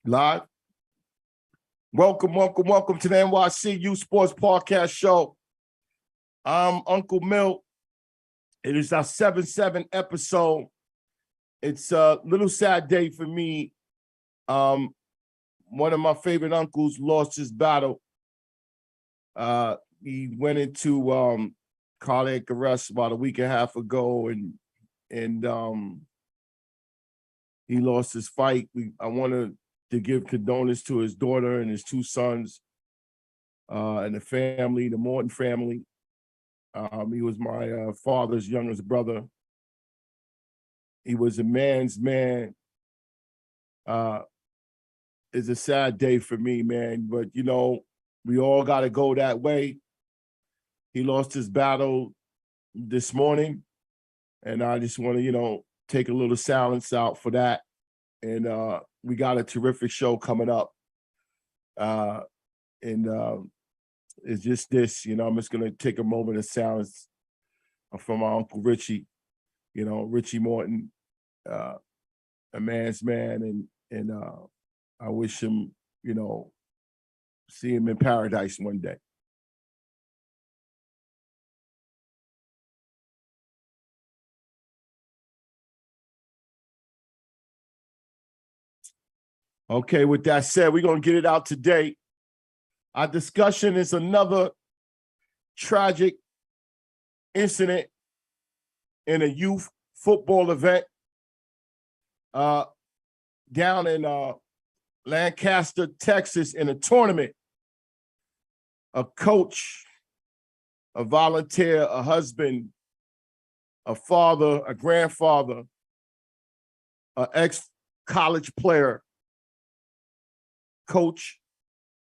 Live. Welcome to the NYC Youth Sports Podcast Show. I'm Uncle Milt. It is our 7-7 episode. It's a little sad day for me. One of my favorite uncles lost his battle. He went into cardiac arrest about a week and a half ago, and he lost his fight. I wanted to give condolences to his daughter and his two sons and the family, the Morton family. He was my father's youngest brother. He was a man's man. It's a sad day for me, man, but you know, we all got to go that way. He lost his battle this morning, and I just want to, take a little silence out for that. And we got a terrific show coming up. It's just this, I'm just going to take a moment of silence from my Uncle Richie, Richie Morton, a man's man. And I wish him, see him in paradise one day. Okay, with that said, we're going to get it out today. Our discussion is another tragic incident in a youth football event down in Lancaster, Texas, in a tournament. A coach, a volunteer, a husband, a father, a grandfather, an ex-college player, coach,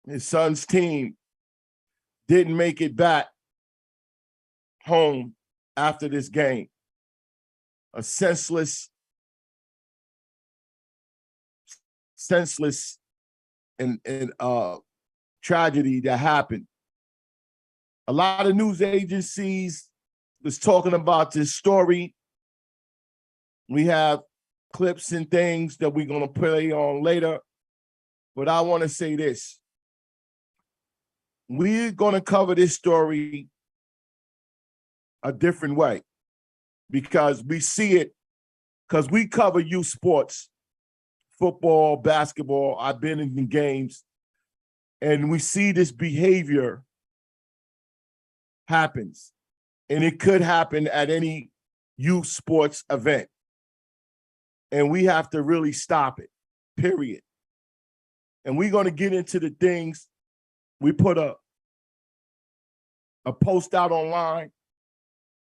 his son's team didn't make it back home after this game. A senseless and tragedy that happened. A lot of news agencies was talking about this story. We have clips and things that we're going to play on later. But I want to say this. We're going to cover this story a different way because we see it, because we cover youth sports, football, basketball. I've been in games, and we see this behavior happens, and it could happen at any youth sports event. And we have to really stop it, period. And we're going to get into the things. We put a post out online,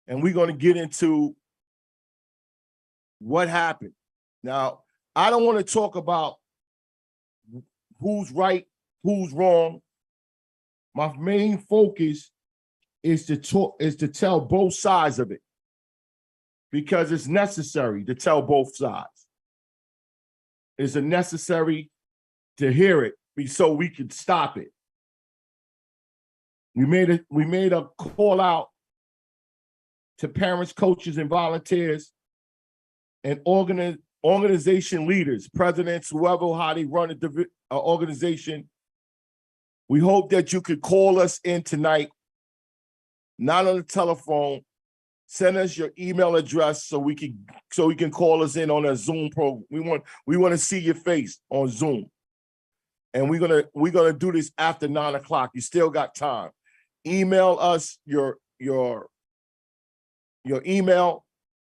and we're going to get into what happened. Now, I don't want to talk about who's right, who's wrong. My main focus is to tell both sides of it, because it's necessary to tell both sides. It's necessary to hear it so we can stop it. We made a call out to parents, coaches, and volunteers, and organization leaders, presidents, whoever, how they run an organization. We hope that you could call us in tonight, not on the telephone. Send us your email address so we can call us in on a Zoom program. We want to see your face on Zoom. And we're gonna do this after 9 o'clock. You still got time. Email us your email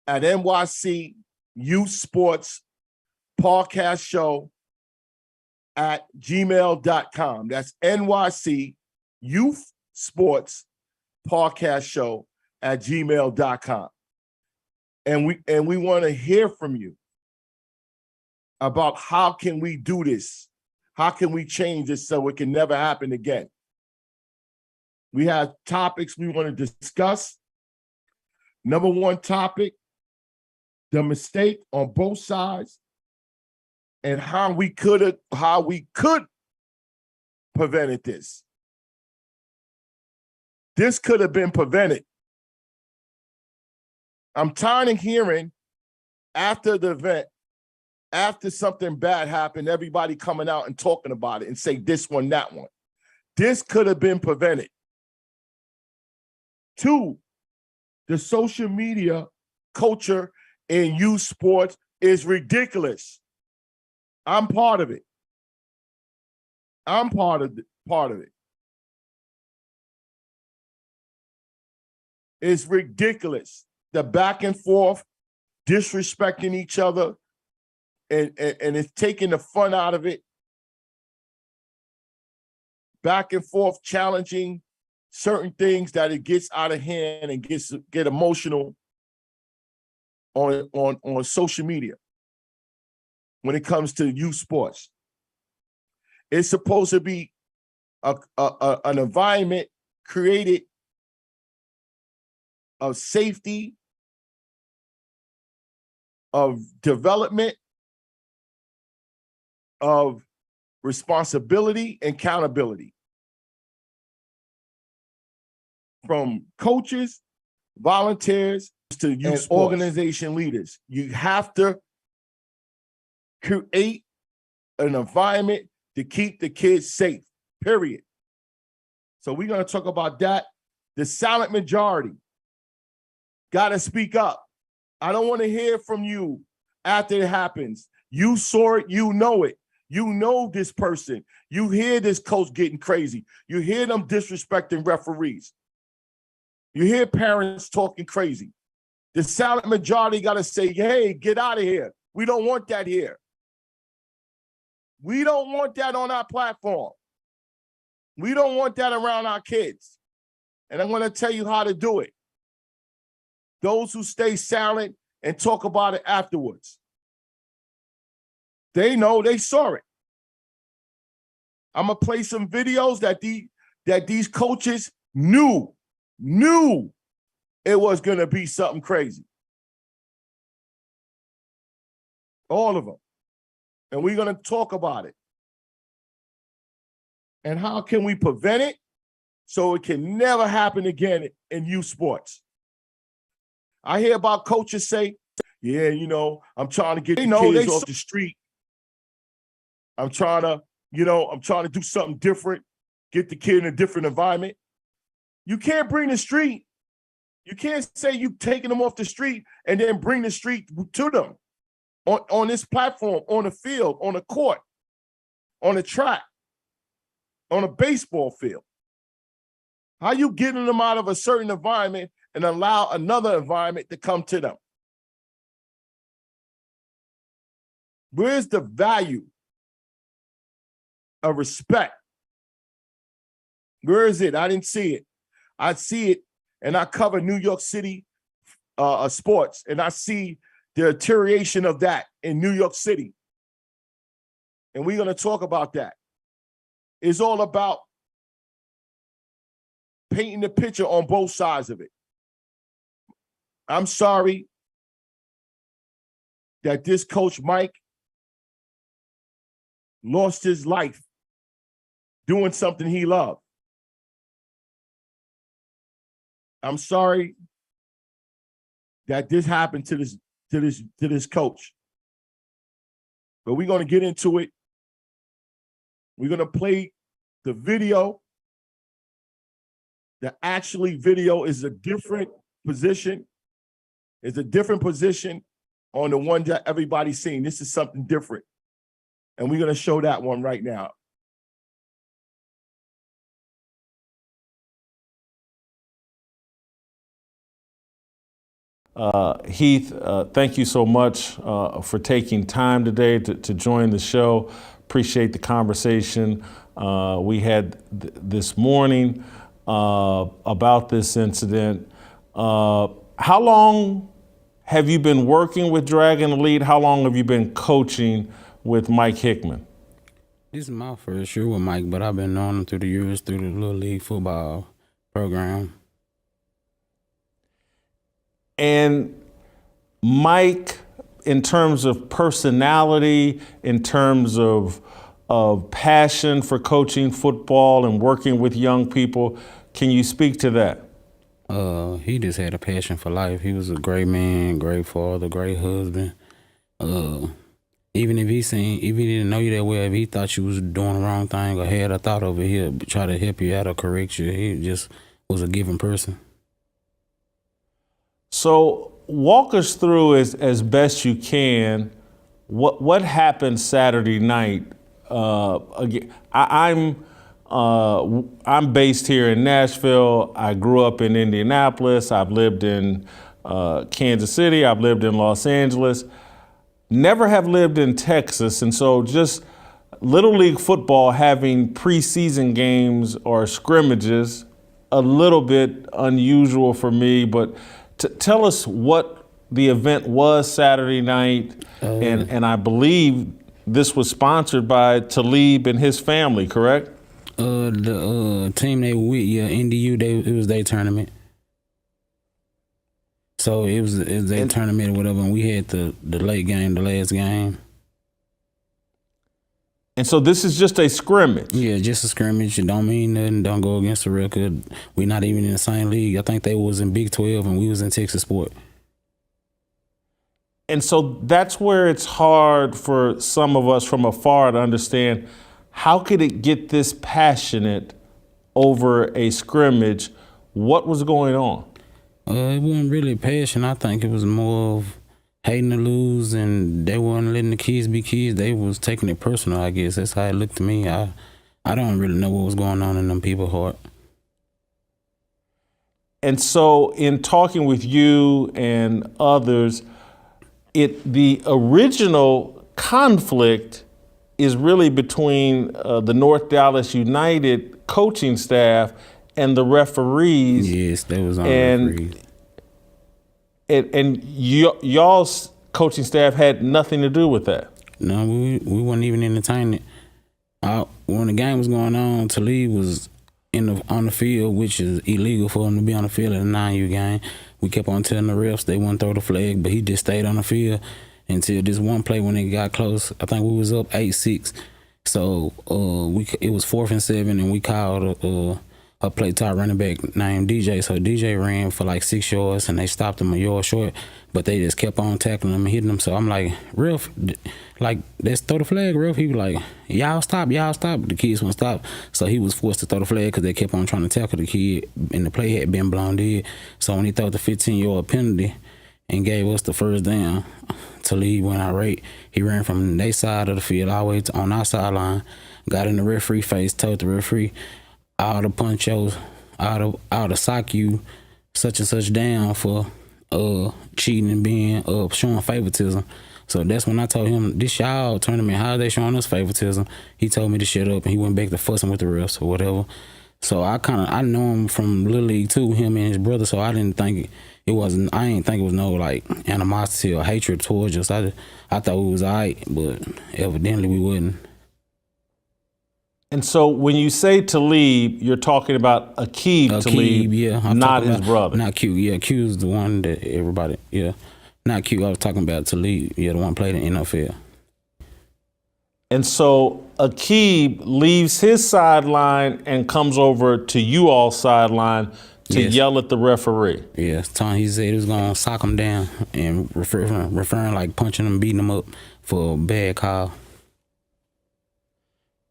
at NYC Youth Sports Podcast Show at gmail.com. That's NYC Youth Sports Podcast Show at gmail.com. And we want to hear from you about how can we do this? How can we change this so it can never happen again? We have topics we want to discuss. Number one topic, the mistake on both sides and how we could prevented this. This could have been prevented. I'm tired of hearing after the event, after something bad happened, everybody coming out and talking about it and say this one, that one. This could have been prevented. 2, the social media culture in youth sports is ridiculous. I'm part of it. I'm part of it. It's ridiculous. The back and forth, disrespecting each other, and it's taking the fun out of it. Back and forth, challenging certain things that it gets out of hand and get emotional on social media when it comes to youth sports. It's supposed to be an environment created of safety, of development, of responsibility and accountability from coaches, volunteers, to youth organization leaders. You have to create an environment to keep the kids safe, period. So we're going to talk about that. The silent majority got to speak up. I don't want to hear from you after it happens. You saw it, you know it. You know this person. You hear this coach getting crazy. You hear them disrespecting referees. You hear parents talking crazy. The silent majority got to say, hey, get out of here. We don't want that here. We don't want that on our platform. We don't want that around our kids. And I'm going to tell you how to do it. Those who stay silent and talk about it afterwards. They know, they saw it. I'm going to play some videos that these coaches knew it was going to be something crazy. All of them. And we're going to talk about it. And how can we prevent it so it can never happen again in youth sports? I hear about coaches say, yeah, I'm trying to get the kids off the street. I'm trying to do something different, get the kid in a different environment. You can't bring the street. You can't say you taking them off the street and then bring the street to them on this platform, on the field, on the court, on the track, on a baseball field. How you getting them out of a certain environment and allow another environment to come to them? Where's the value of respect? Where is it? I didn't see it. I see it, and I cover New York City sports, and I see the deterioration of that in New York City. And we're going to talk about that. It's all about painting the picture on both sides of it. I'm sorry that this coach, Mike, lost his life doing something he loved. I'm sorry that this happened to this coach. But we're going to get into it. We're going to play the video. The actually video is a different position. It's a different position on the one that everybody's seeing. This is something different. And we're going to show that one right now. Heath, thank you so much for taking time today to join the show. Appreciate the conversation we had this morning about this incident. How long have you been working with Dragon Elite? How long have you been coaching with Mike Hickman? This is my first year with Mike, but I've been knowing him through the years through the Little League football program. And Mike, in terms of personality, in terms of passion for coaching football and working with young people, can you speak to that? He just had a passion for life. He was a great man, great father, great husband. Even if if he didn't know you that well, if he thought you was doing the wrong thing or had a thought of it, he'll try to help you out or correct you. He just was a giving person. So walk us through as best you can what happened Saturday night. Again, I'm based here in Nashville. I grew up in Indianapolis. I've lived in Kansas City. I've lived in Los Angeles. Never have lived in Texas, and so just Little League football having preseason games or scrimmages, a little bit unusual for me, but tell us what the event was Saturday night, and I believe this was sponsored by Talib and his family, correct? The team they were with, NDU, it was their tournament. So it was their tournament or whatever, and we had the late game, the last game. And so this is just a scrimmage? Yeah, just a scrimmage. It don't mean nothing. Don't go against the record. We're not even in the same league. I think they was in Big 12 and we was in Texas Sport. And so that's where it's hard for some of us from afar to understand, how could it get this passionate over a scrimmage? What was going on? It wasn't really passion. I think it was more of hating to lose, and they weren't letting the kids be kids. They was taking it personal, I guess. That's how it looked to me. I don't really know what was going on in them people's heart. And so in talking with you and others, the original conflict is really between the North Dallas United coaching staff and the referees. Yes, that was on referees. And y'all's coaching staff had nothing to do with that. No, we weren't even entertaining it. When the game was going on, Talib was on the field, which is illegal for him to be on the field at a 9U game. We kept on telling the refs they wouldn't throw the flag, but he just stayed on the field until this one play when it got close. I think we was up 8-6. So it was 4th and 7, and we called a play top running back named DJ. So DJ ran for like 6 yards, and they stopped him a yard short, but they just kept on tackling him and hitting him. So I'm like, ref, like, let's throw the flag, ref. He was like, y'all stop. The kids wouldn't stop. So he was forced to throw the flag because they kept on trying to tackle the kid, and the play had been blown dead. So when he threw the 15-yard penalty and gave us the first down, Talib went irate. He ran from their side of the field all the way on our sideline, got in the referee face, told the referee, all the punchos, all the sock you such and such down for cheating and being showing favoritism. So that's when I told him, this y'all tournament, how are they showing us favoritism? He told me to shut up, and he went back to fussing with the refs or whatever. So I know him from Little League too, him and his brother. So I didn't think it was no like animosity or hatred towards us. I thought we was alright, but evidently we wasn't. And so when you say Talib, you're talking about Aqib Talib, yeah, not his brother. Not Q. Yeah, Q is the one that everybody, yeah. Not Q, I was talking about Talib, yeah, the one played in NFL. And so Aqib leaves his sideline and comes over to you all sideline to yell at the referee. Yeah, he said he was going to sock him down and referring like punching him, beating him up for a bad call.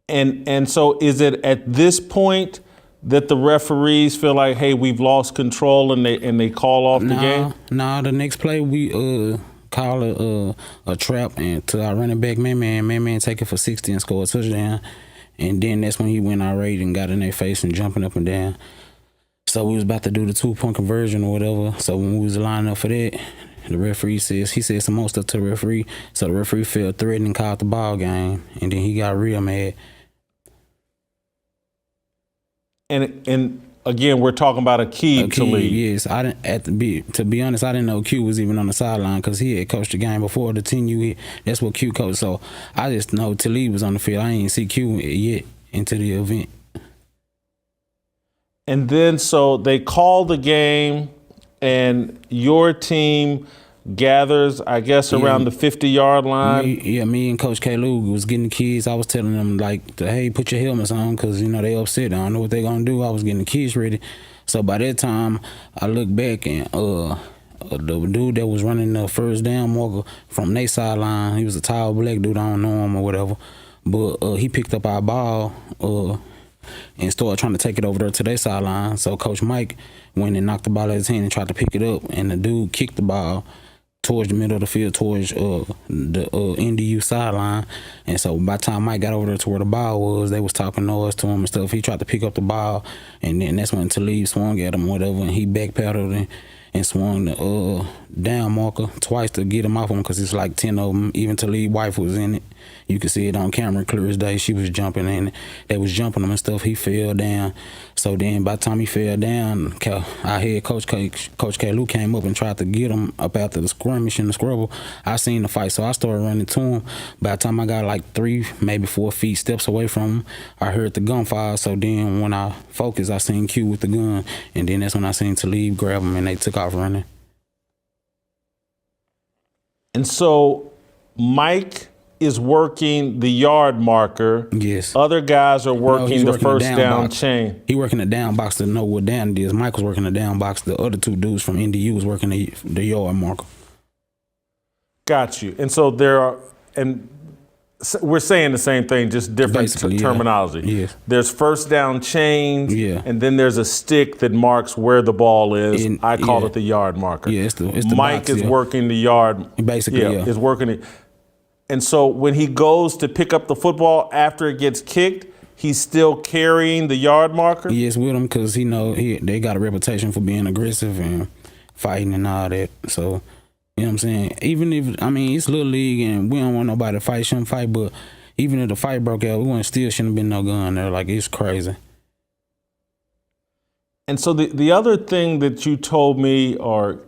And so is it at this point that the referees feel like, hey, we've lost control and they call off the game? No, the next play we call a trap and to our running back man take it for 60 and score a touchdown. And then that's when he went irate and got in their face and jumping up and down. So we was about to do the 2-point conversion or whatever. So when we was lining up for that, the referee said some more stuff to the referee. So the referee felt threatened and called the ball game, and then he got real mad. And again, we're talking about Aqib Talib. Yes, to be honest, I didn't know Q was even on the sideline because he had coached the game before the 10U. That's what Q coached. So I just know Talib was on the field. I ain't see Q yet into the event. And then so they call the game, and your team gathers, I guess, around the 50-yard line. Me and Coach K. Lou was getting the kids. I was telling them, like, hey, put your helmets on because, they upset. I don't know what they're going to do. I was getting the kids ready. So by that time, I look back, and The dude that was running the first down marker from their sideline, he was a tall black dude, I don't know him or whatever, but he picked up our ball and started trying to take it over there to their sideline. So Coach Mike went and knocked the ball out of his hand and tried to pick it up, and the dude kicked the ball towards the middle of the field, towards the NDU sideline. And so by the time Mike got over there to where the ball was, they was talking noise to him and stuff. He tried to pick up the ball, and then that's when Talib swung at him or whatever, and he backpedaled and swung the down marker twice to get him off him, because it's like 10 of them. Even Talib's wife was in it. You could see it on camera clear as day. She was jumping in it. They was jumping him and stuff. He fell down. So then by the time he fell down, our head Coach K. Lou came up and tried to get him up after the skirmish and the scrabble. I seen the fight, so I started running to him. By the time I got like 3, maybe 4 feet steps away from him, I heard the gunfire. So then when I focused, I seen Q with the gun, and then that's when I seen Talib grab him, and they took off running. And so Mike is working the yard marker. Yes. Other guys are working the first down box. chain. He working the down box to know what down it is. Mike was working the down box. The other 2 dudes from NDU was working the yard marker. Got you. And so there are, and we're saying the same thing, just different terminology. Yeah. Yes. There's first down chains, yeah, and then there's a stick that marks where the ball is. I call it the yard marker. Yeah, it's the Mike box, is working the yard. Basically, is working it. And so when he goes to pick up the football after it gets kicked, he's still carrying the yard marker? Yes, with him, because they got a reputation for being aggressive and fighting and all that. So, you know what I'm saying? Even if, it's Little League and we don't want nobody to fight, shouldn't fight, but even if the fight broke out, still shouldn't have been no gun there. Like, it's crazy. And so the other thing that you told me, or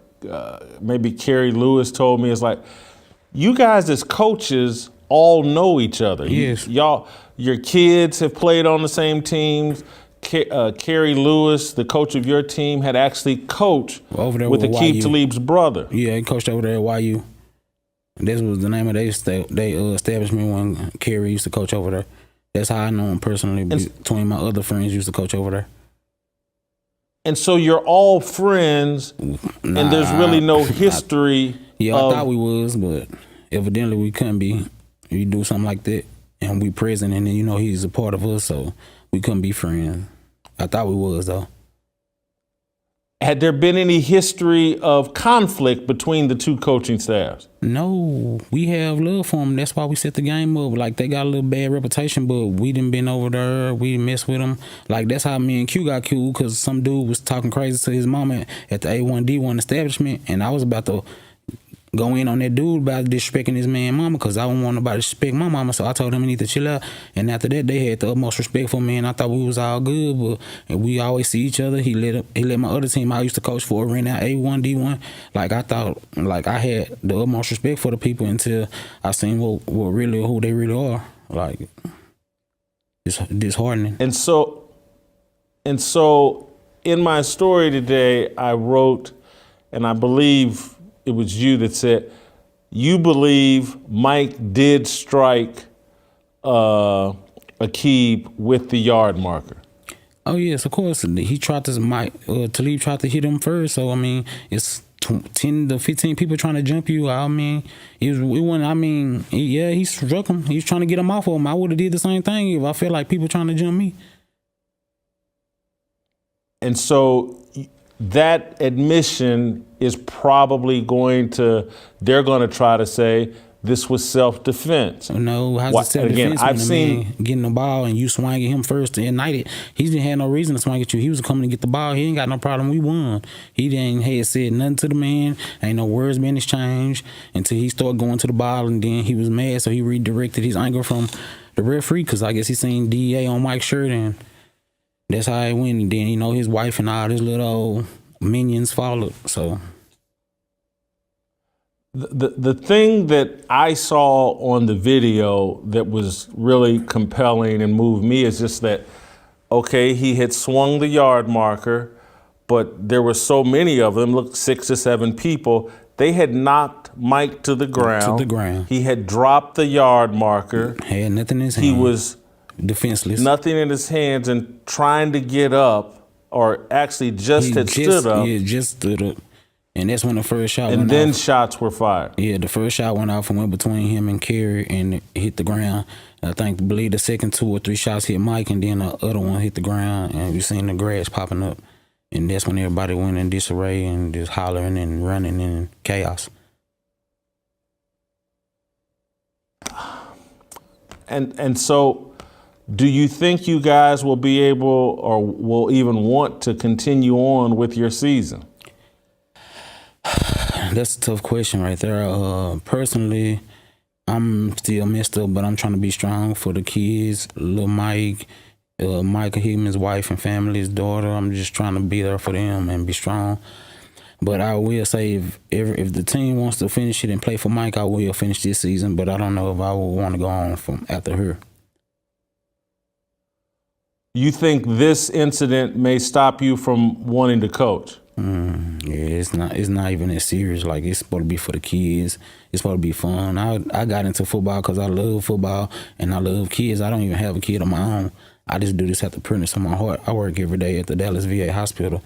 maybe Kerry Lewis told me, is like, you guys as coaches all know each other. Yes. Your kids have played on the same teams. Kerry Lewis, the coach of your team, had actually coached over there with Aqib Talib's brother. Yeah, he coached over there at YU. This was the name of their establishment when Kerry used to coach over there. That's how I know him personally. Between my other friends used to coach over there. And so you're all friends, and there's really no history. I thought we was, but evidently we couldn't be. You do something like that, and we present, and then he's a part of us, so we couldn't be friends. I thought we was, though. Had there been any history of conflict between the 2 coaching staffs? No, we have love for them. That's why we set the game up. Like, they got a little bad reputation, but we didn't been over there. We didn't mess with them. Like, that's how me and Q got cool, because some dude was talking crazy to his mama at the A1D1 establishment, and I was about to go in on that dude about disrespecting his man mama, because I don't want nobody to disrespect my mama, so I told him he need to chill out. And after that, they had the utmost respect for me, and I thought we was all good, and we always see each other. He let my other team I used to coach for rent out A1D1. Like, I thought, like, I had the utmost respect for the people until I seen what really, who they really are. Like, it's disheartening. And so in my story today, I wrote, and I believe it was you that said, you believe Mike did strike Aqib with the yard marker. Oh, yes, of course. He tried to, Talib tried to hit him first. So, it's 10 to 15 people trying to jump you. He struck him. He was trying to get him off of him. I would have did the same thing if I felt like people trying to jump me. And so that admission is probably they're going to try to say this was self-defense. No, how's it self-defense? I've seen getting the ball and you swing at him first to ignite it. He didn't have no reason to swing at you. He was coming to get the ball. He ain't got no problem. We won. He didn't have said nothing to the man. Ain't no words being exchanged until he started going to the ball, and then he was mad, so he redirected his anger from the referee, because I guess he seen DEA on Mike's shirt, and that's how it went. And then, his wife and all his little old minions followed. So the thing that I saw on the video that was really compelling and moved me is just that, okay, he had swung the yard marker, but there were so many of them, look, 6 or 7 people. They had knocked Mike to the ground. He had dropped the yard marker. Had nothing in his hand. He was defenseless. Nothing in his hands, and trying to get up, or actually stood up. Yeah, just stood up. And that's when the first shot And went then off. shots were fired. Yeah, the first shot went off and went between him and Kerry and it hit the ground. I believe the second 2 or 3 shots hit Mike, and then the other one hit the ground, and you seen the grass popping up. And that's when everybody went in disarray and just hollering and running in chaos. And so, do you think you guys will be able or will even want to continue on with your season? That's a tough question right there. Personally, I'm still messed up, but I'm trying to be strong for the kids, little Mike, Michael, him, his wife and family, his daughter. I'm just trying to be there for them and be strong. But I will say if the team wants to finish it and play for Mike, I will finish this season, but I don't know if I will want to go on from after her. You think this incident may stop you from wanting to coach? Yeah, it's not even that serious. Like, it's supposed to be for the kids. It's supposed to be fun. I got into football because I love football and I love kids. I don't even have a kid of my own. I just do this at the purpose of my heart. I work every day at the Dallas VA hospital,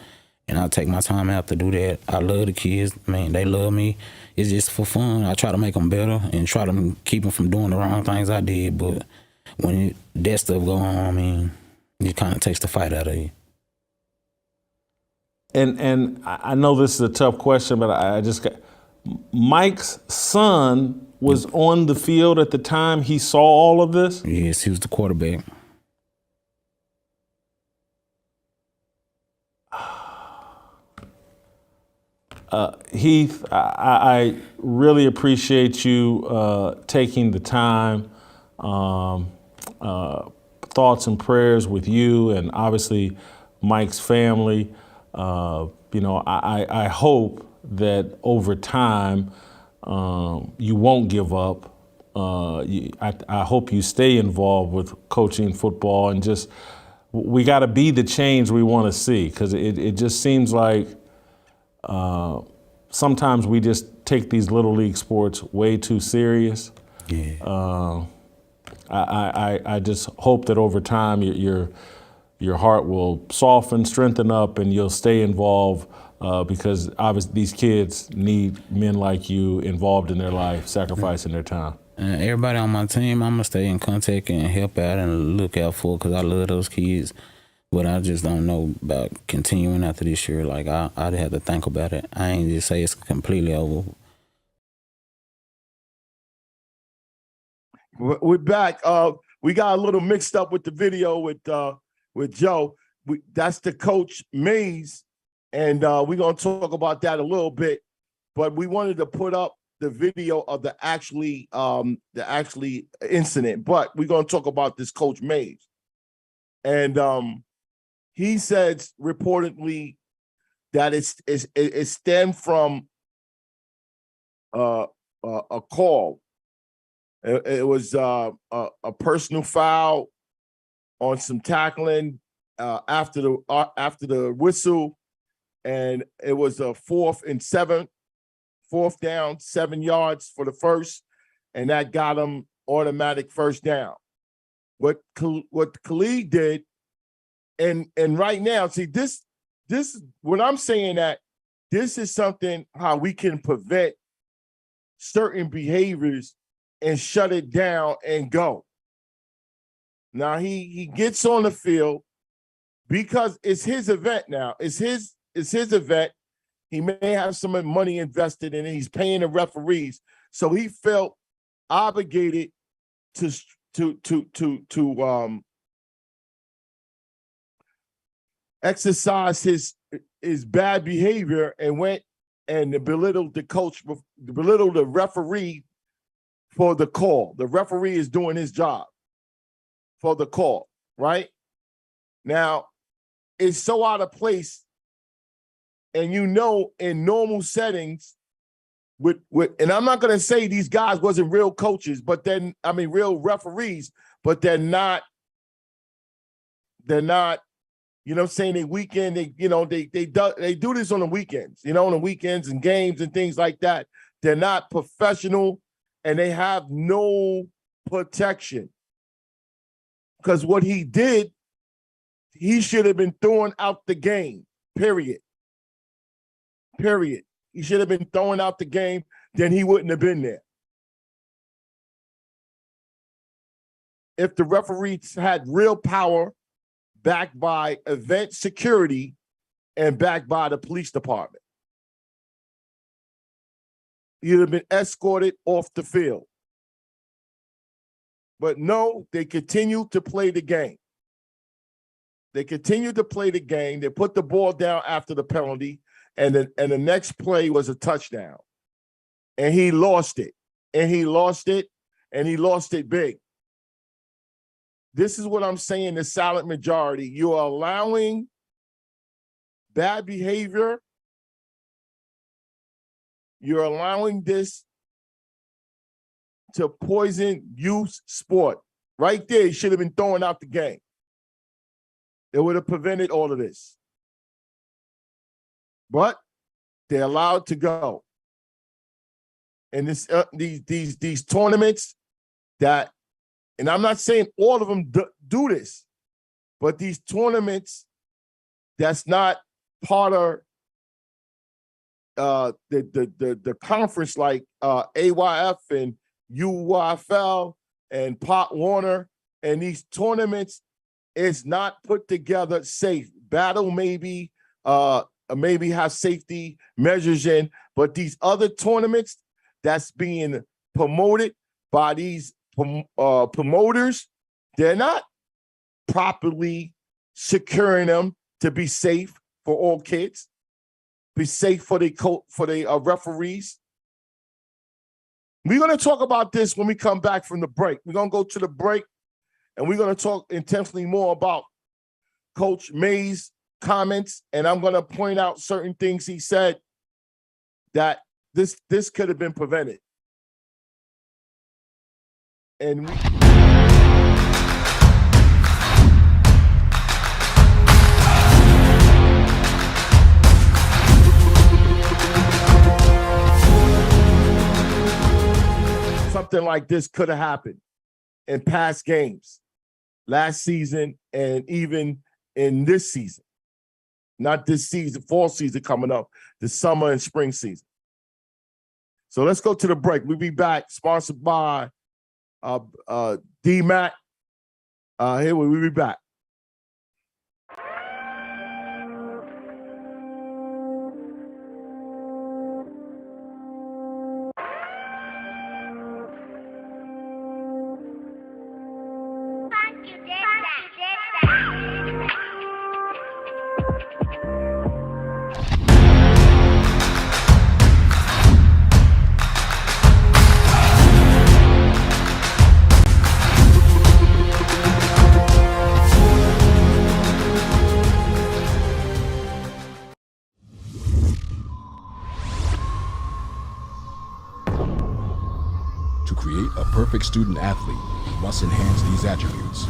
and I take my time out to do that. I love the kids. Man, they love me. It's just for fun. I try to make them better and try to keep them from doing the wrong things I did. But when that stuff go on, I mean, it kind of takes the fight out of you. And I know this is a tough question, but I just got Mike's son was on the field at the time he saw all of this? Yes, he was the quarterback. Heath, I really appreciate you taking the time. Thoughts and prayers with you and obviously Mike's family. I hope that over time you won't give up. I hope you stay involved with coaching football, and just we got to be the change we want to see, because it just seems like sometimes we just take these little league sports way too serious. Yeah. I just hope that over time your heart will soften, strengthen up, and you'll stay involved because obviously these kids need men like you involved in their life, sacrificing their time. And everybody on my team, I'm going to stay in contact and help out and look out for, because I love those kids. But I just don't know about continuing after this year. Like, I'd have to think about it. I ain't just say it's completely over. We're back. We got a little mixed up with the video with Joe. That's the Coach Mays, and we're gonna talk about that a little bit. But we wanted to put up the video of the actually incident. But we're gonna talk about this Coach Mays, and he said reportedly that it stemmed from a call. It was a personal foul on some tackling after the whistle, and it was a 4th down, 7 yards for the first, and that got him automatic first down. What Khalid did, and right now, see this what I'm saying, that this is something how we can prevent certain behaviors and shut it down and go. Now he gets on the field because it's his event now. It's his event. He may have some money invested in it. He's paying the referees. So he felt obligated to exercise his bad behavior, and went and belittled the referee for the call. The referee is doing his job for the call, right? Now, it's so out of place, and in normal settings, and I'm not gonna say these guys wasn't real coaches, but then real referees, but they're not, you know what I'm saying, they weekend, they do this on the weekends, on the weekends and games and things like that. They're not professional, and they have no protection. Because what he did, he should have been thrown out the game, period. he should have been thrown out the game, then he wouldn't have been there. If the referees had real power backed by event security and backed by the police department, he'd have been escorted off the field. But no, they continue to play the game. They continue to play the game. They put the ball down after the penalty, and the next play was a touchdown. And he lost it. And he lost it, and he lost it big. This is what I'm saying, the silent majority. You're allowing bad behavior. You're allowing this to poison youth sport. Right there, he should have been thrown out the game. It would have prevented all of this. But they're allowed to go. And these tournaments that, and I'm not saying all of them do this, but these tournaments that's not part of the conference, like AYF and UYFL and Pop Warner, and these tournaments is not put together safe. Battle maybe have safety measures in, but these other tournaments that's being promoted by these promoters, they're not properly securing them to be safe for all kids, be safe for the referees. We're going to talk about this when we come back from the break. We're going to go to the break, and we're going to talk intensely more about Coach May's comments, and I'm going to point out certain things he said that this could have been prevented. And something like this could have happened in past games, last season, and even in this season. Not this season, fall season coming up, the summer and spring season. So let's go to the break. We'll be back, sponsored by DMAC. Here we'll be back. To create a perfect student athlete, you must enhance these attributes: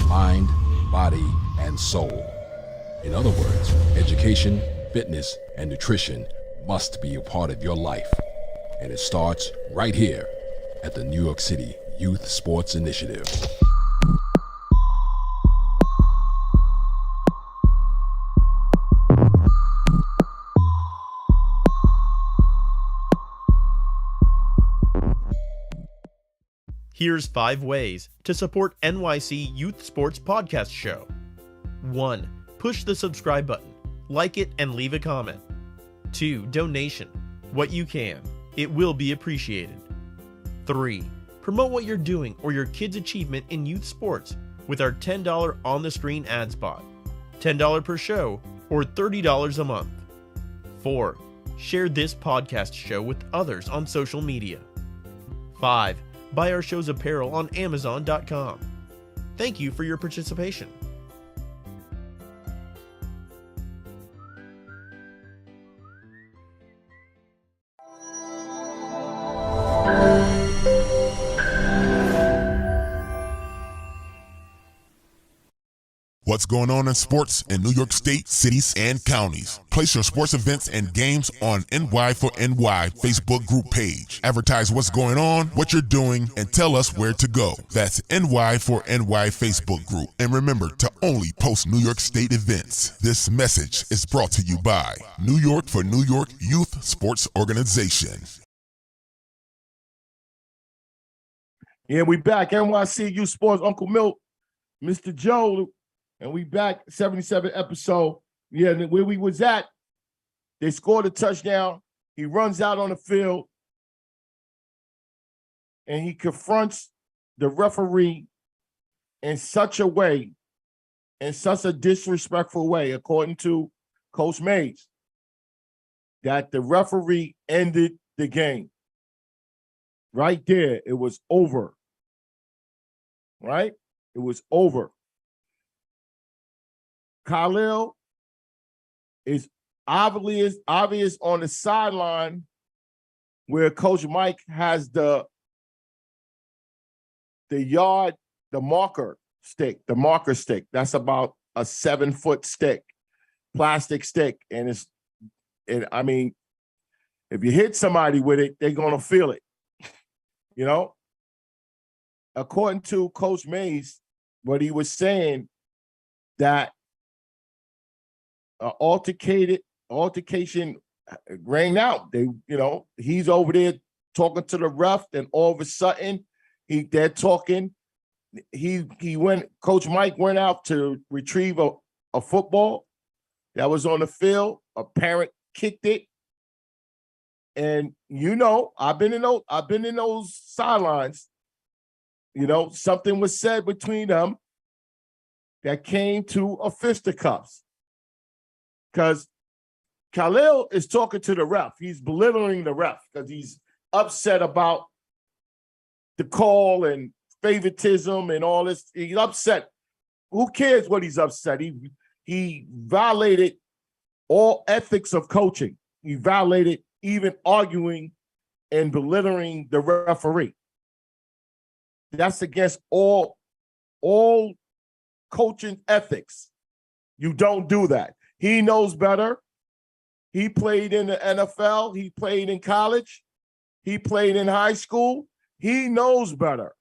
mind, body, and soul. In other words, education, fitness, and nutrition must be a part of your life. And it starts right here at the New York City Youth Sports Initiative. Here's 5 ways to support NYC Youth Sports Podcast Show. 1. Push the subscribe button, like it, and leave a comment. 2. Donation. What you can. It will be appreciated. 3. Promote what you're doing or your kid's achievement in youth sports with our $10 on-the-screen ad spot. $10 per show or $30 a month. 4. Share this podcast show with others on social media. 5. Buy our show's apparel on Amazon.com. Thank you for your participation. what's going on in sports in New York State, cities, and counties. Place your sports events and games on NY4NY Facebook group page. Advertise what's going on, what you're doing, and tell us where to go. That's NY4NY Facebook group. And remember to only post New York State events. This message is brought to you by New York for New York Youth Sports Organization. Yeah, we back. NYC Youth Sports, Uncle Milt, Mr. Joe, and we back, 77 episode. Yeah, where we was at, they scored a touchdown. He runs out on the field, and he confronts the referee in such a way, in such a disrespectful way, according to Coach Mays, that the referee ended the game. Right there, it was over. Right? It was over. Khalil is obvious on the sideline where Coach Mike has the marker stick. That's about a 7-foot stick, plastic stick. And I mean, if you hit somebody with it, they're gonna feel it. You know, according to Coach Mays, what he was saying, that altercation rang out. He's over there talking to the ref, and all of a sudden, they're talking. Coach Mike went out to retrieve a football that was on the field. A parent kicked it. And I've been in those sidelines. Something was said between them that came to a fisticuffs. Because Khalil is talking to the ref. He's belittling the ref because he's upset about the call and favoritism and all this. He's upset. Who cares what he's upset? He violated all ethics of coaching. He violated even arguing and belittling the referee. That's against all coaching ethics. You don't do that. He knows better. He played in the NFL. He played in college. He played in high school. He knows better.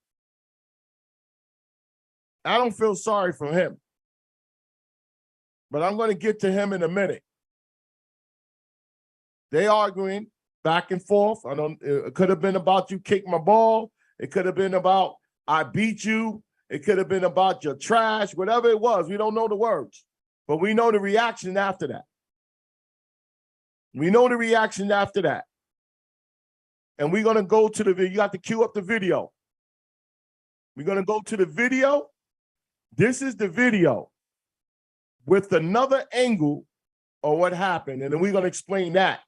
I don't feel sorry for him. But I'm going to get to him in a minute. They arguing back and forth. It could have been about you kicked my ball. It could have been about I beat you. It could have been about your trash, whatever it was. We don't know the words, but we know the reaction after that. And we're going to go to the video. You got to cue up the video. We're going to go to the video. This is the video with another angle of what happened. And then we're going to explain that.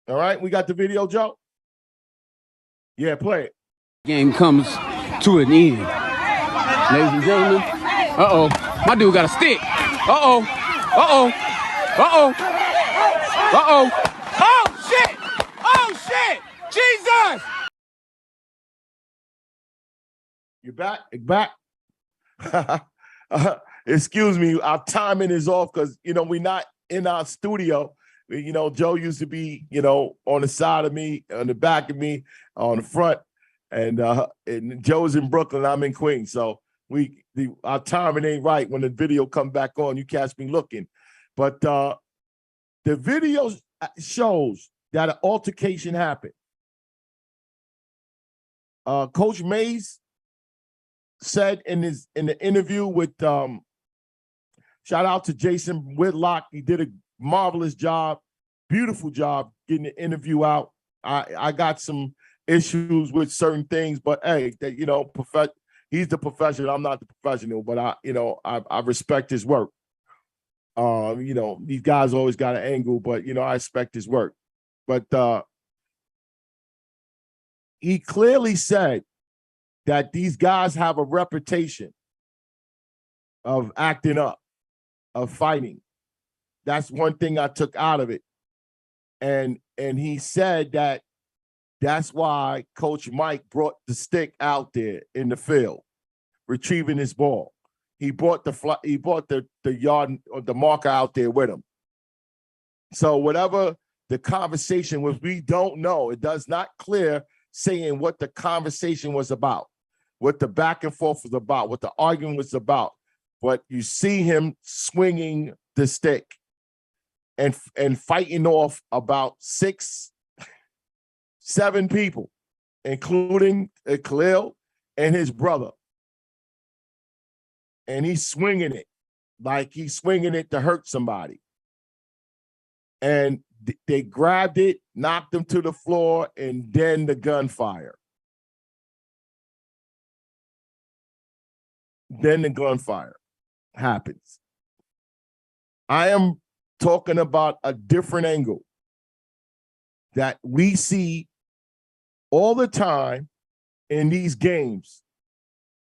All right, we got the video, Joe? Yeah, play it. Game comes to an end. Ladies and gentlemen, my dude got a stick. Oh, shit, Jesus! You back? Excuse me, our timing is off because, we're not in our studio. Joe used to be, on the side of me, on the back of me, on the front, and Joe's in Brooklyn, I'm in Queens. So our timing ain't right. When the video come back on, you catch me looking. But the video shows that an altercation happened. Coach Mays said in the interview with shout out to Jason Whitlock. He did a marvelous job, beautiful job getting the interview out. I got some issues with certain things, but hey, he's the professional. I'm not the professional, but I respect his work. These guys always got an angle, but I respect his work. But he clearly said that these guys have a reputation of acting up, of fighting. That's one thing I took out of it. And he said that that's why Coach Mike brought the stick out there in the field, retrieving his ball. he brought the yard or the marker out there with him. So whatever the conversation was, we don't know. It does not clear saying what the conversation was about, what the back and forth was about, what the argument was about. But you see him swinging the stick and fighting off about 6, 7 people, including Khalil and his brother. And he's swinging it like he's swinging it to hurt somebody. And they grabbed it, knocked him to the floor, and then the gunfire. Then the gunfire happens. I am talking about a different angle that we see all the time in these games.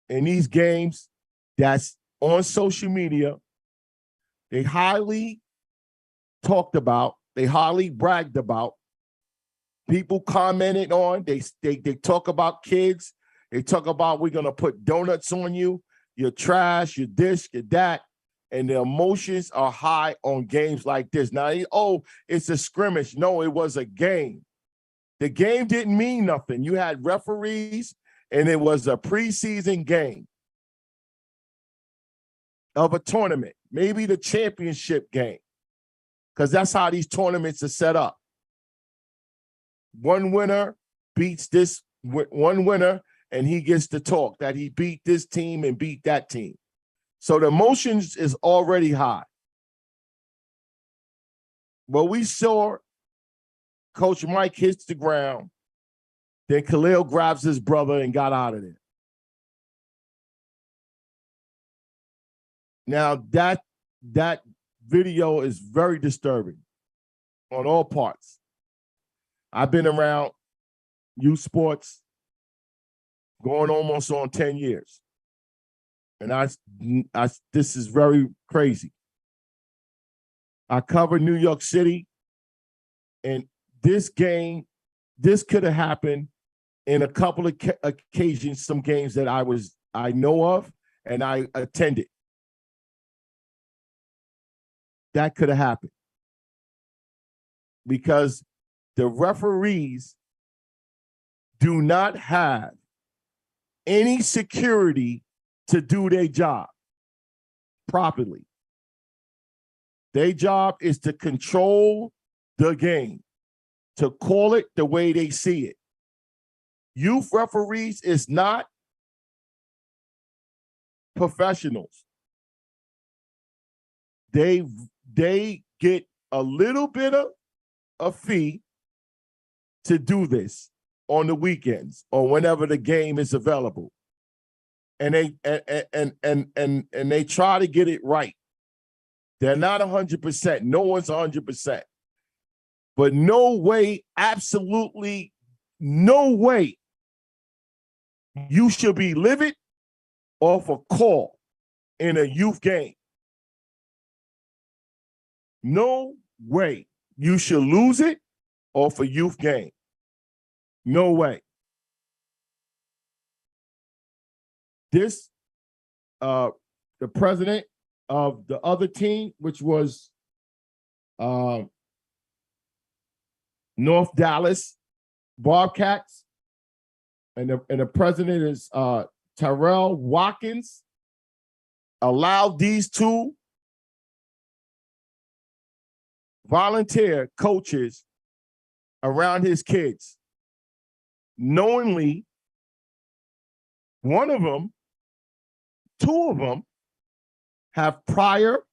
In these games that's on social media, they highly talked about, they highly bragged about. People commented on, they talk about kids. They talk about, we're gonna put donuts on you, you're trash, you're this, you're that. And the emotions are high on games like this. Now, it's a scrimmage. No, it was a game. The game didn't mean nothing. You had referees, and it was a preseason game of a tournament, maybe the championship game, because that's how these tournaments are set up. One winner beats this one winner, and he gets to talk that he beat this team and beat that team. So the emotions is already high. Well, we saw Coach Mike hits the ground, then Khalil grabs his brother and got out of there. Now, that video is very disturbing on all parts. I've been around youth sports going almost on 10 years. And this is very crazy. I covered New York City, and this could have happened in a couple of occasions, some games that I know of and I attended. That could have happened because the referees do not have any security to do their job properly. Their job is to control the game, to call it the way they see it. Youth referees is not professionals. They get a little bit of a fee to do this on the weekends or whenever the game is available. And they try to get it right. They're not 100%. No one's 100%. But no way, absolutely no way you should be livid off a call in a youth game. No way you should lose it off a youth game. No way. This, the president of the other team, which was North Dallas Bobcats, and the president is Terrell Watkins, allowed these two volunteer coaches around his kids, knowingly. One of them, 2 of them have prior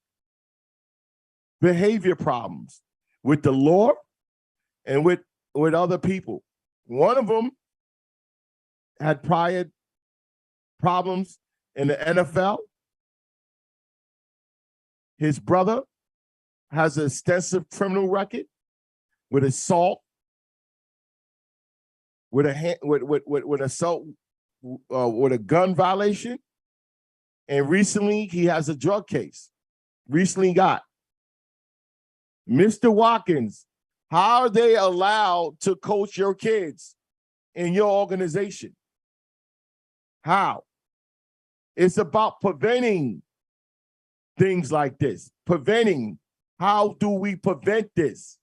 behavior problems with the law and with other people. One of them had prior problems in the NFL. His brother has an extensive criminal record with assault, with assault, with a gun violation, and recently he has a drug case. Recently got. Mr. Watkins, how are they allowed to coach your kids in your organization? How? It's about preventing things like this. Preventing. How do we prevent this?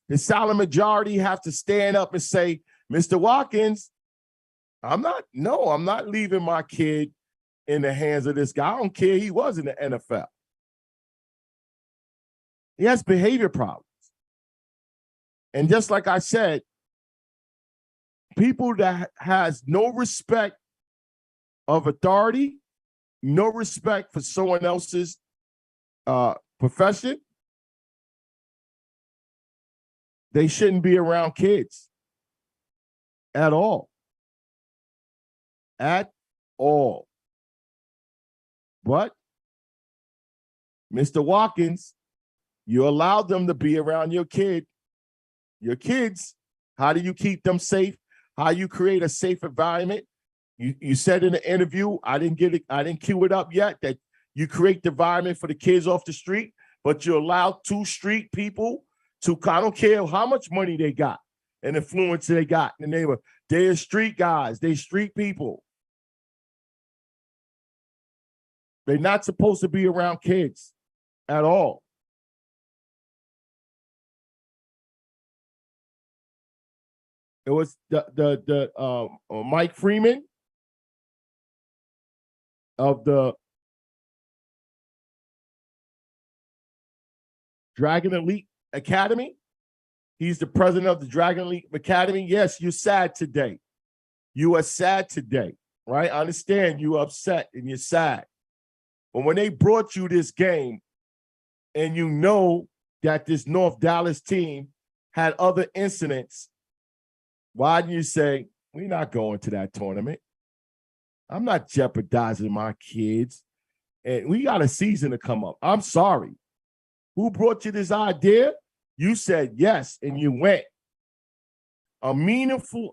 The silent majority have to stand up and say, Mr. Watkins, I'm not leaving my kid in the hands of this guy. I don't care he was in the NFL. He has behavior problems. And just like I said, people that has no respect of authority, no respect for someone else's profession, they shouldn't be around kids at all. At all. But, Mr. Watkins, you allowed them to be around your kid. Your kids, how do you keep them safe? How you create a safe environment? You said in the interview, I didn't cue it up yet, that you create the environment for the kids off the street, but you allow two street people to, I don't care how much money they got and influence they got in the neighborhood. They're street guys. They're street people. They're not supposed to be around kids at all. It was the Mike Freeman of the Dragon Elite Academy. He's the president of the Dragon Elite Academy. Yes, you're sad today. You are sad today, right? I understand you're upset and you're sad. But when they brought you this game and you know that this North Dallas team had other incidents, why didn't you say, we're not going to that tournament? I'm not jeopardizing my kids. And we got a season to come up. I'm sorry. Who brought you this idea? You said yes, and you went. A meaningful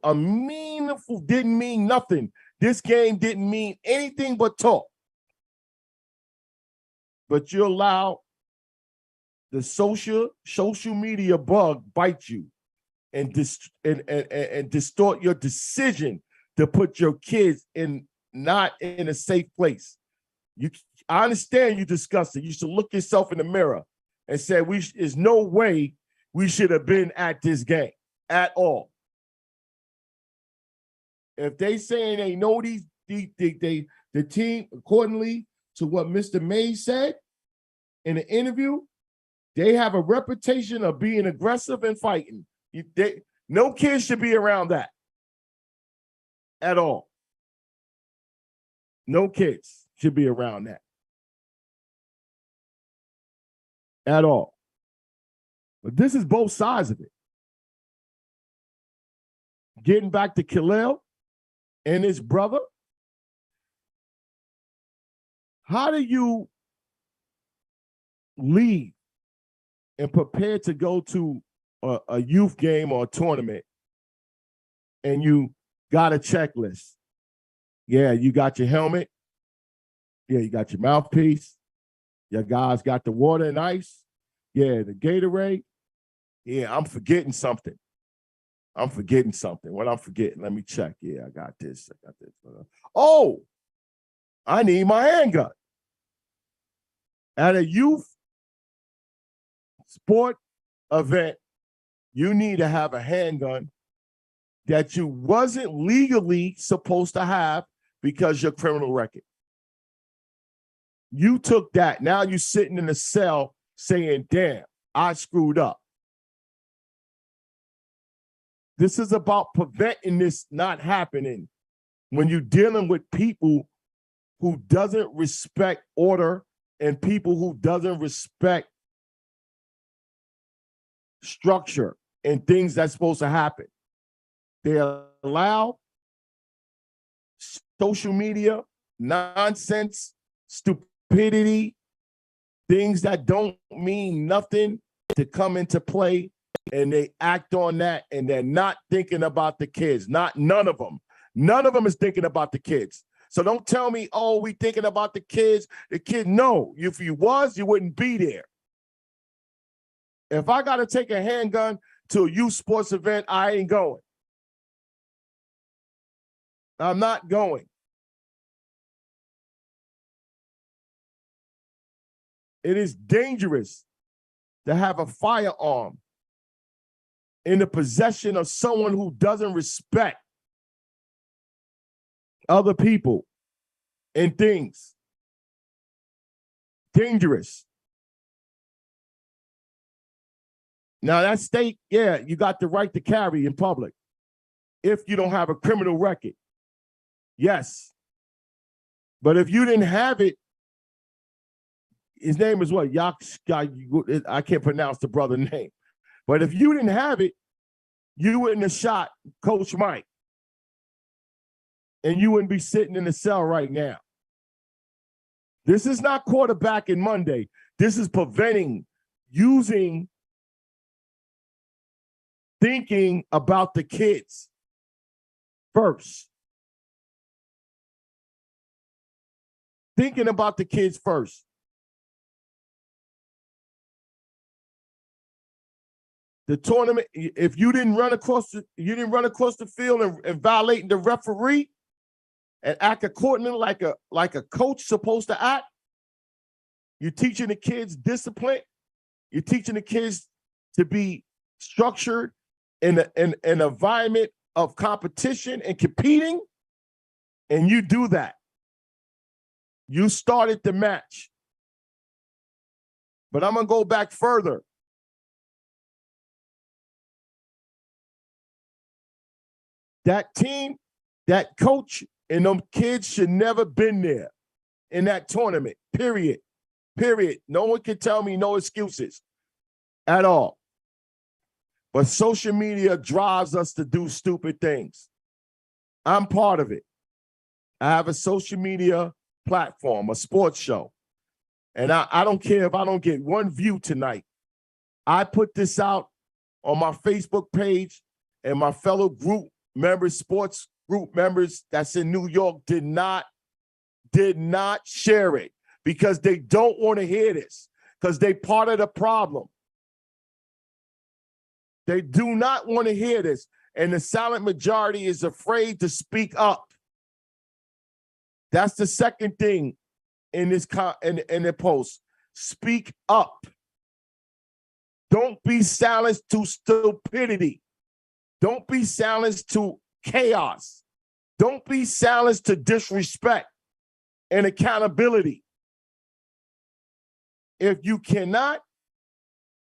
didn't mean nothing. This game didn't mean anything but talk. But you allow the social media bug bite you and distort your decision to put your kids not in a safe place. I understand you discussed it. You should look yourself in the mirror and say, there's no way we should have been at this game at all. If they saying they know the team, accordingly to what Mr. Mays said in the interview, they have a reputation of being aggressive and fighting. No kids should be around that at all. No kids should be around that at all. But this is both sides of it. Getting back to Khalil and his brother, how do you leave and prepare to go to a youth game or a tournament and you got a checklist? Yeah, you got your helmet. Yeah, you got your mouthpiece. Your guys got the water and ice. Yeah, the Gatorade. Yeah, I'm forgetting something. What I'm forgetting? Let me check. Yeah, I got this. Oh, I need my handgun. At a youth sport event, you need to have a handgun that you wasn't legally supposed to have because your criminal record. You took that. Now you're sitting in a cell saying, damn, I screwed up. This is about preventing this not happening when you're dealing with people who doesn't respect order and people who doesn't respect structure and things that's supposed to happen. They allow social media, nonsense, stupidity, things that don't mean nothing to come into play, and they act on that, and they're not thinking about the kids. None of them. None of them is thinking about the kids. So don't tell me, oh, we thinking about the kids. No, if you was, you wouldn't be there. If I got to take a handgun to a youth sports event, I ain't going. I'm not going. It is dangerous to have a firearm in the possession of someone who doesn't respect other people and things. Dangerous. Now that state, yeah, you got the right to carry in public if you don't have a criminal record. Yes. But if you didn't have it, his name is what? I can't pronounce the brother's name. But if you didn't have it, you wouldn't have shot Coach Mike. And you wouldn't be sitting in the cell right now. This is not quarterbacking Monday. This is preventing, thinking about the kids first. Thinking about the kids first. The tournament, if you didn't run across the field and violating the referee and act accordingly like a coach supposed to act, you're teaching the kids discipline. You're teaching the kids to be structured in an environment of competition and competing, and you do that. You started the match. But I'm going to go back further. That team, that coach, and them kids should never been there in that tournament, period. Period. No one can tell me no excuses at all. But social media drives us to do stupid things. I'm part of it. I have a social media platform, a sports show. And I don't care if I don't get one view tonight. I put this out on my Facebook page, and my fellow group members, sports group members that's in New York did not share it because they don't want to hear this, because they part of the problem. They do not want to hear this, and the silent majority is afraid to speak up. That's the second thing in this in the post. Speak up. Don't be silenced to stupidity. Don't be silenced to chaos. Don't be silenced to disrespect and accountability. If you cannot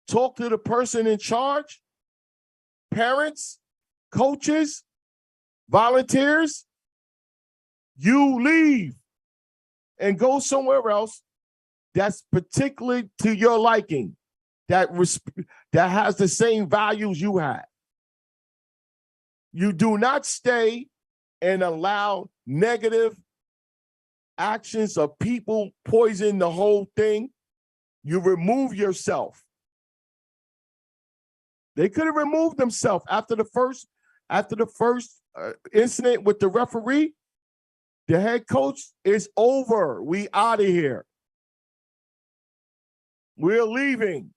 talk to the person in charge, parents, coaches, volunteers, you leave and go somewhere else that's particularly to your liking, that has the same values you have. You do not stay and allow negative actions of people poison the whole thing. You remove yourself. They could have removed themselves after the first incident with the referee. The head coach is over. We out of here. We're leaving.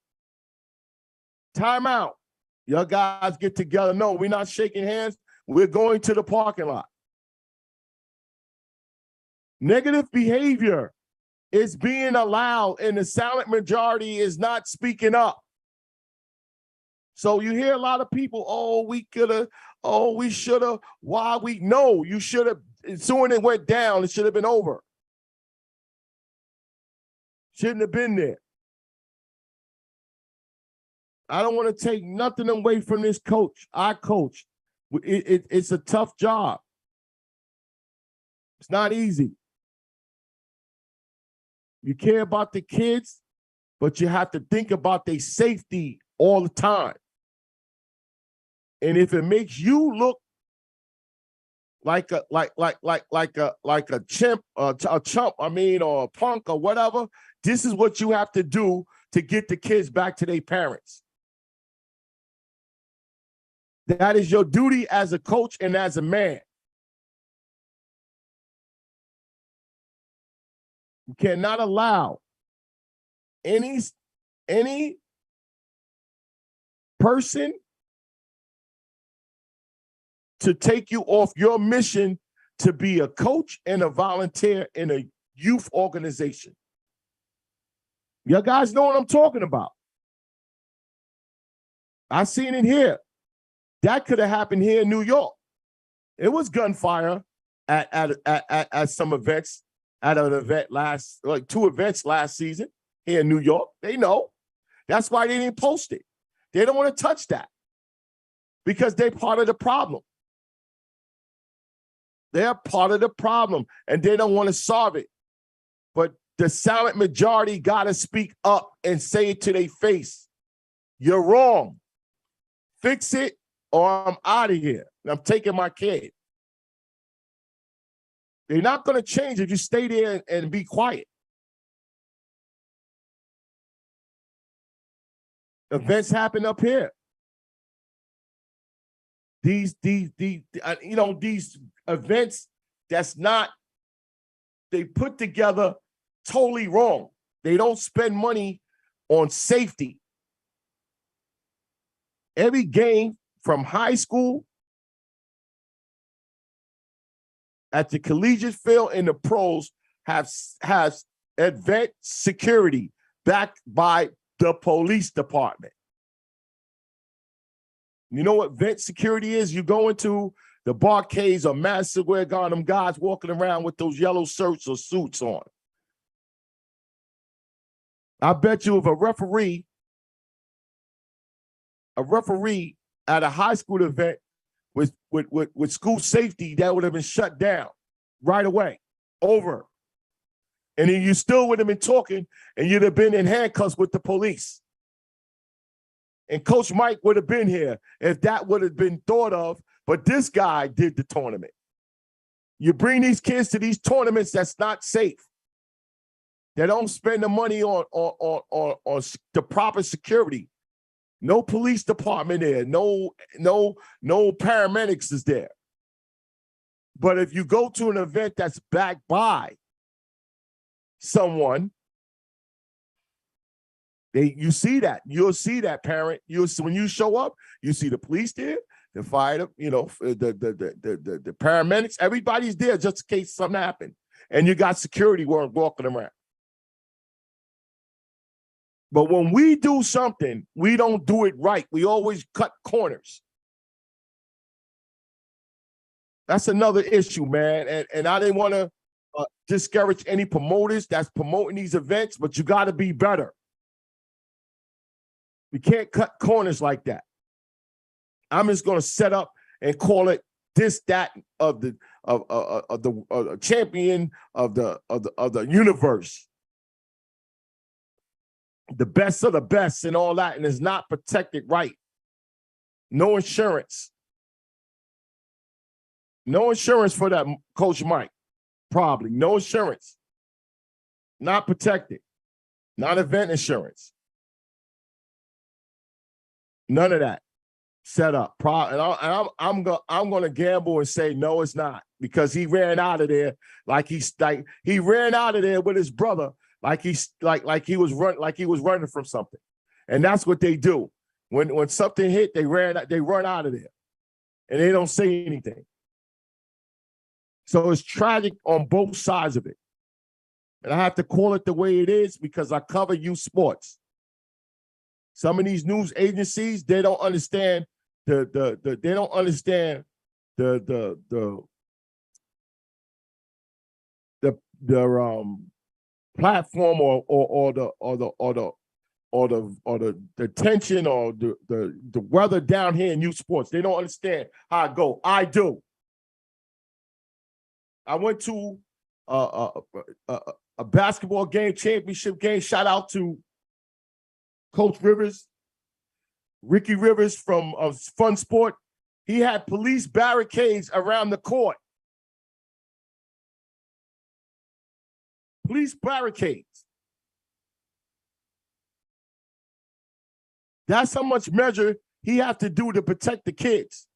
Time out. Y'all guys get together. No, we're not shaking hands. We're going to the parking lot. Negative behavior is being allowed, and the silent majority is not speaking up. So you hear a lot of people, oh, we could have, oh, we should have, why we, no, you should have, as soon as it went down, it should have been over. Shouldn't have been there. I don't want to take nothing away from this coach. I coach. It's a tough job. It's not easy. You care about the kids, but you have to think about their safety all the time. And if it makes you look like a chimp, or a punk or whatever, this is what you have to do to get the kids back to their parents. That is your duty as a coach and as a man. You cannot allow any person to take you off your mission to be a coach and a volunteer in a youth organization. You guys know what I'm talking about. I seen it here. That could have happened here in New York. It was gunfire at some events, at an event two events last season here in New York. They know. That's why they didn't post it. They don't want to touch that because they're part of the problem. They're part of the problem and they don't want to solve it. But the silent majority got to speak up and say it to their face. You're wrong. Fix it or I'm out of here. I'm taking my kid. They're not going to change if you stay there and be quiet. Events happen up here. These events that's not, they put together totally wrong. They don't spend money on safety. Every game from high school at the collegiate field and the pros has advanced security backed by the police department. You know what vent security is? You go into the barcades or Madison Square Garden, them guys walking around with those yellow shirts or suits on. I bet you if a referee at a high school event with school safety, that would have been shut down right away, over. And then you still would have been talking and you'd have been in handcuffs with the police. And Coach Mike would have been here if that would have been thought of, but this guy did the tournament. You bring these kids to these tournaments that's not safe. They don't spend the money on the proper security. No police department there. No paramedics is there. But if you go to an event that's backed by someone, you see that. You'll see that, parent. When you show up, you see the police there, the fire, the paramedics. Everybody's there just in case something happened, and you got security walking around. But when we do something, we don't do it right. We always cut corners. That's another issue, man. And I didn't want to discourage any promoters that's promoting these events, but you got to be better. We can't cut corners like that. I'm just going to set up and call it this, that of the champion of the universe, the best of the best, and all that, and it's not protected right. No insurance. No insurance for that, Coach Mike. Probably no insurance. Not protected. Not event insurance. None of that set up. And I'm going to gamble and say no, it's not, because he ran out of there he ran out of there with his brother like he was running from something, and that's what they do when something hit. They run out of there, and they don't say anything. So it's tragic on both sides of it, and I have to call it the way it is because I cover youth sports. Some of these news agencies, they don't understand the platform or the tension or the weather down here in youth sports. They don't understand how it go. I do. I went to a basketball game, championship game. Shout out to Coach Rivers, Ricky Rivers from Fun Sport. He had police barricades around the court. Police barricades. That's how much measure he had to do to protect the kids.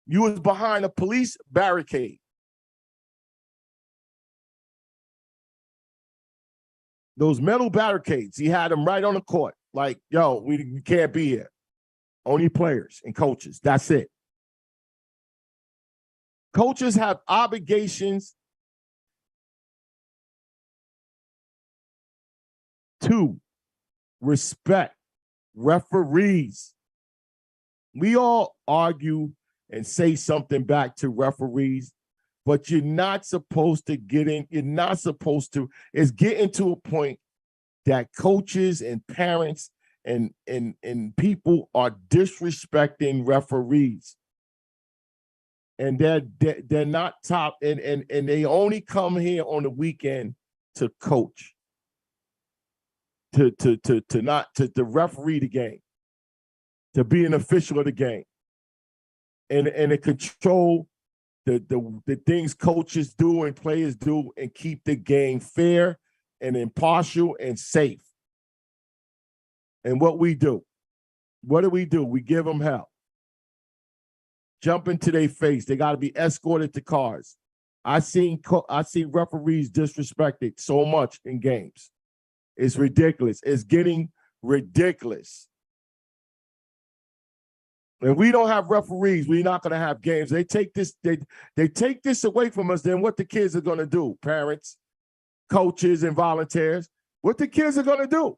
You was behind a police barricade. Those metal barricades, he had them right on the court. Like, yo, we can't be here. Only players and coaches. That's it. Coaches have obligations 2, respect referees. We all argue and say something back to referees, but you're not supposed to it's getting to a point that coaches and parents and people are disrespecting referees. And they're not top, and they only come here on the weekend to coach, to referee the game, to be an official of the game, and to control the things coaches do and players do and keep the game fair and impartial and safe. And what do? What do? We give them hell. Jump into their face. They got to be escorted to cars. I seen referees disrespected so much in games. It's ridiculous. It's getting ridiculous. If we don't have referees, we're not going to have games. They take this away from us. Then what the kids are going to do? Parents, coaches, and volunteers. What the kids are going to do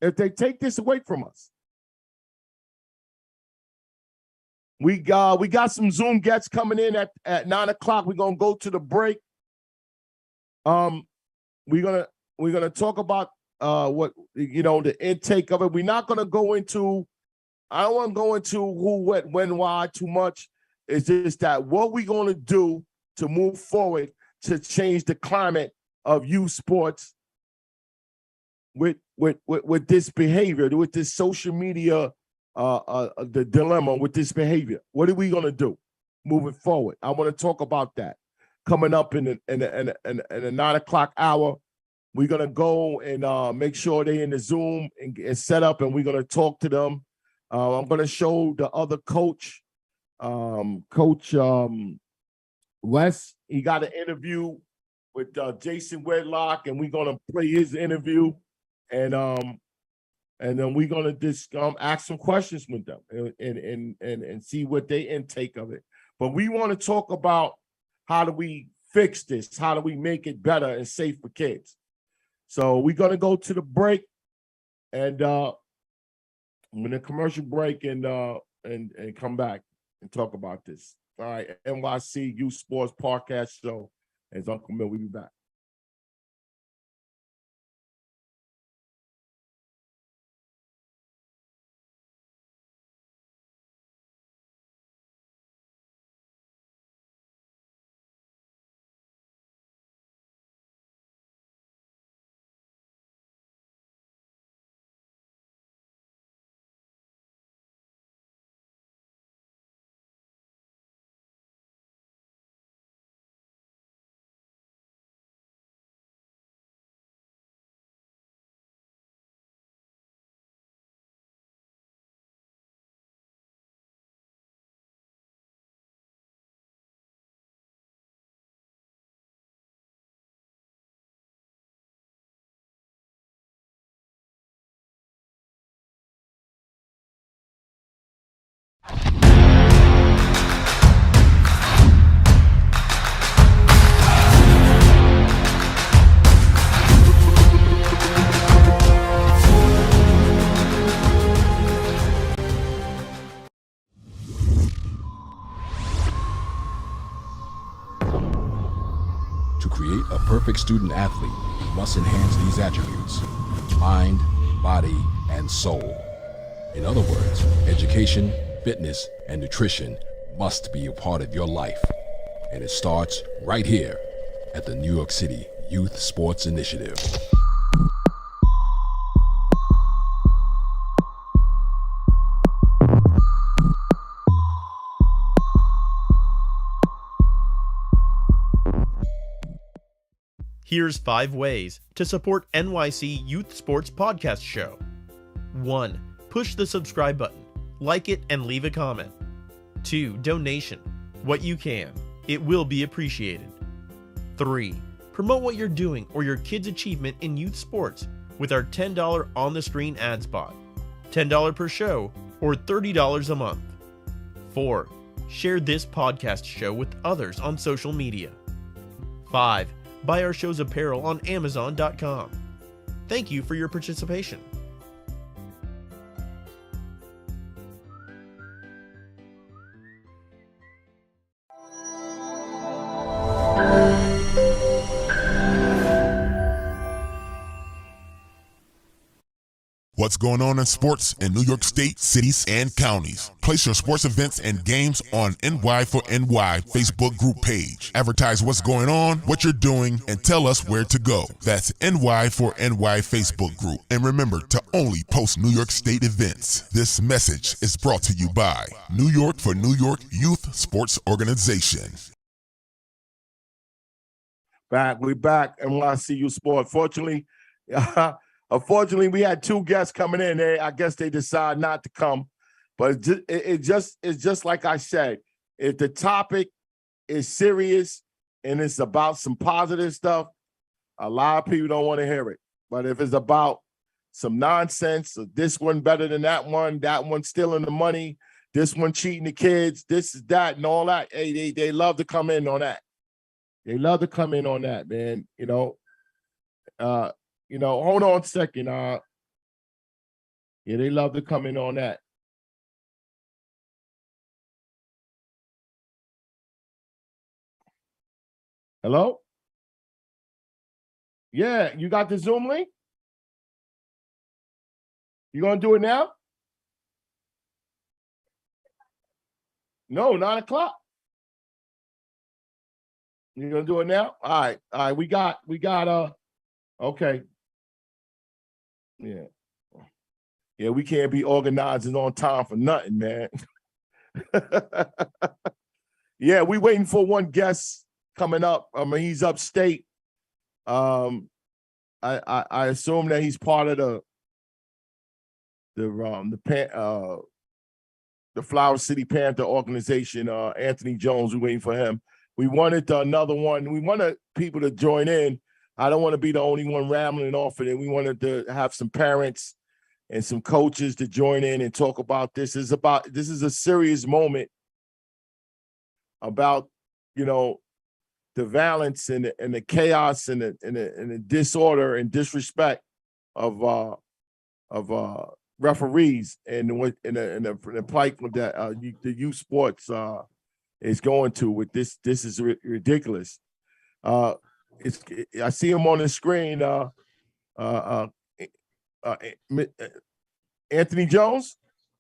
if they take this away from us? We got some Zoom guests coming in at 9:00. We're gonna go to the break. We're gonna talk about what the intake of it. We're not gonna go into. I don't want to go into who, what, when, why too much. It's just that what we're gonna do to move forward to change the climate of youth sports with this behavior, with this social media. The dilemma with this behavior. What are we going to do moving forward? I want to talk about that coming up in the 9:00 hour. We're going to go and make sure they're in the Zoom and set up, and we're going to talk to them. I'm going to show the other coach, Coach Wes. He got an interview with Jason Wedlock, and we're going to play his interview, and then we're gonna just ask some questions with them and see what they intake of it. But we want to talk about how do we fix this? How do we make it better and safe for kids? So we're gonna go to the break, and I'm in a commercial break, and come back and talk about this. All right, NYC Youth Sports Podcast Show. As Uncle Mill, we'll be back. To create a perfect student athlete, you must enhance these attributes: mind, body, and soul. In other words, education, fitness, and nutrition must be a part of your life. And it starts right here at the New York City Youth Sports Initiative. Here's 5 ways to support NYC Youth Sports Podcast Show. 1. Push the subscribe button, like it, and leave a comment. 2. Donation. What you can. It will be appreciated. 3. Promote what you're doing or your kid's achievement in youth sports with our $10 on-the-screen ad spot. $10 per show or $30 a month. 4. Share this podcast show with others on social media. 5. Buy our show's apparel on Amazon.com. Thank you for your participation. What's going on in sports in New York State, cities, and counties? Place your sports events and games on NY for NY Facebook group page. Advertise what's going on, what you're doing, and tell us where to go. That's NY for NY Facebook group. And remember to only post New York State events. This message is brought to you by New York for New York Youth Sports Organization. We're back, NYC Youth Sport. Unfortunately, we had two guests coming in. I guess they decided not to come, but it's just like I said. If the topic is serious and it's about some positive stuff, a lot of people don't want to hear it. But if it's about some nonsense, this one better than that one stealing the money, this one cheating the kids, this is that and all that, hey, they love to come in on that. They love to come in on that, man. Hold on a second. Yeah, they love to come in on that. Hello? Yeah, you got the Zoom link? You gonna do it now? No, 9 o'clock. You gonna do it now? All right. We got okay. Yeah, we can't be organizing on time for nothing, man. Yeah, we waiting for one guest coming up. I mean, he's upstate. I assume that he's part of the Flower City Panther organization. Anthony Jones. We're waiting for him. We wanted another one. We wanted people to join in. I don't want to be the only one rambling off of it. We wanted to have some parents and some coaches to join in and talk about this. This is a serious moment about, the violence and the chaos and the disorder and disrespect of referees and the plight that the youth sports is going to with this. This is ridiculous. I see him on the screen. Anthony Jones.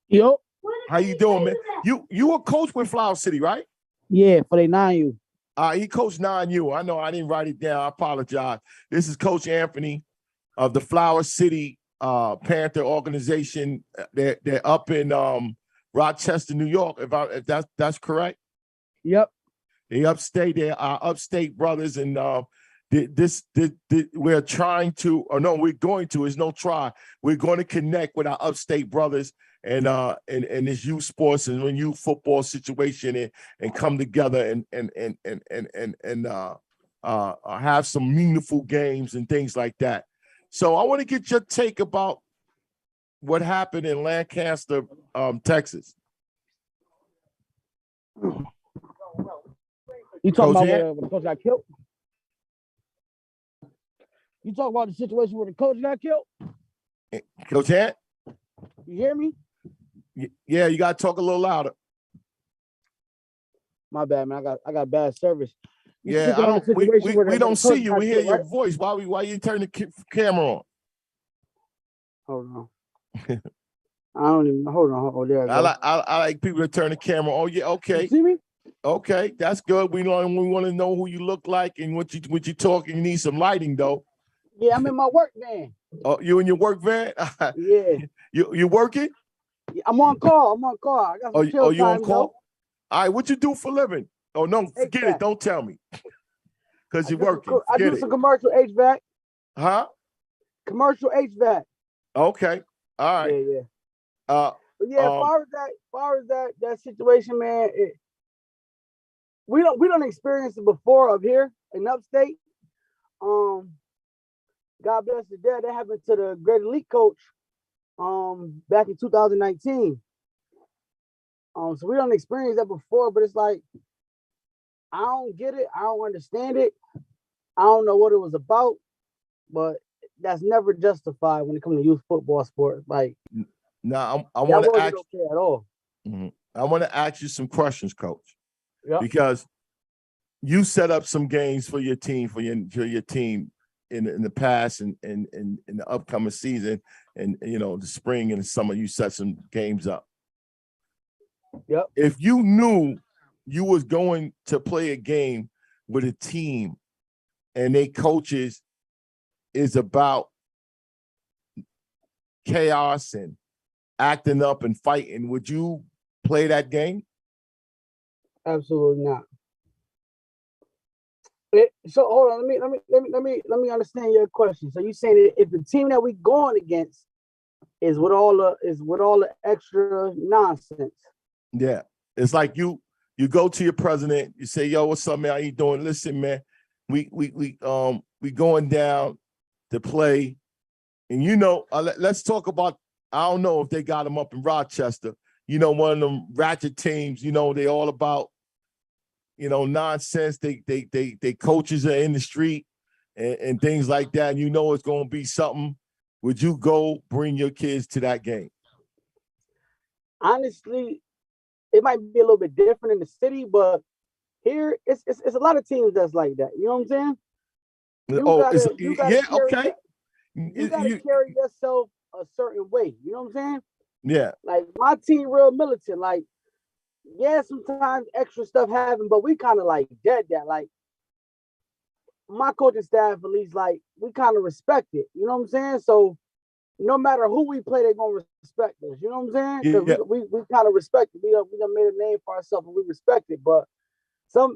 Yo. How you doing, man? You a coach with Flower City, right? Yeah, for the 9U. He coached 9U. I know I didn't write it down. I apologize. This is Coach Anthony of the Flower City Panther organization. They're up in Rochester, New York. If that's correct. Yep. They upstate. They are upstate brothers, and we're trying to, or no, we're going to. It's no try. We're going to connect with our upstate brothers and this youth sports and youth football situation and come together and have some meaningful games and things like that. So I want to get your take about what happened in Lancaster, Texas. You talking Coach about when the coach got killed? You talk about the situation where the coach got killed? Coach Ant? You hear me? Yeah, you gotta talk a little louder. My bad, man. I got bad service. Yeah, we don't see you. We hear your voice. Why you turn the camera on? Hold on. I don't even hold on. There I go. I like people to turn the camera. Oh yeah, okay. You see me? Okay, that's good. We want to know who you look like and what you talking. You need some lighting though. Yeah, I'm in my work van. Oh, you in your work van? Yeah. You working? Yeah, I'm on call. I got some chill you on time, call? All right, what you do for a living? Oh no, forget it. Don't tell me. Because you're working. I do some commercial HVAC. Huh? Commercial HVAC. Okay. All right. Yeah. But yeah, as far as that situation, man, we don't experience it before up here in upstate. God bless the dead. That happened to the great elite coach back in 2019. So we don't experience that before, but it's like I don't get it. I don't understand it. I don't know what it was about, but that's never justified when it comes to youth football sports. Like, Now, I that want to wasn't ask. okay at all. I want to ask you some questions, Coach, Yep. because you set up some games for your team in the past and in the upcoming season, and the spring and the summer. You set some games up. Yep. If you knew you was going to play a game with a team and they coaches is about chaos and acting up and fighting, would you play that game? Absolutely not. So hold on, let me understand your question. So you saying that if the team that we going against is with all the extra nonsense? Yeah, it's like you go to your president, you say, "Yo, what's up, man? How you doing? Listen, man, we going down to play, and let's talk about. I don't know if they got them up in Rochester. One of them ratchet teams. They all about nonsense. They coaches are in the street and things like that. And it's going to be something. Would you go bring your kids to that game? Honestly, it might be a little bit different in the city, but here it's a lot of teams that's like that. You know what I'm saying? You gotta carry yourself a certain way. You know what I'm saying? Yeah. Like my team, real militant. Like, yeah, sometimes extra stuff happen, but we kind of like dead that. Like my coaching staff, at least, like we kind of respect it. You know what I'm saying? So no matter who we play, they're gonna respect us. You know what I'm saying? Because we kind of respect it. We done made a name for ourselves and we respect it. But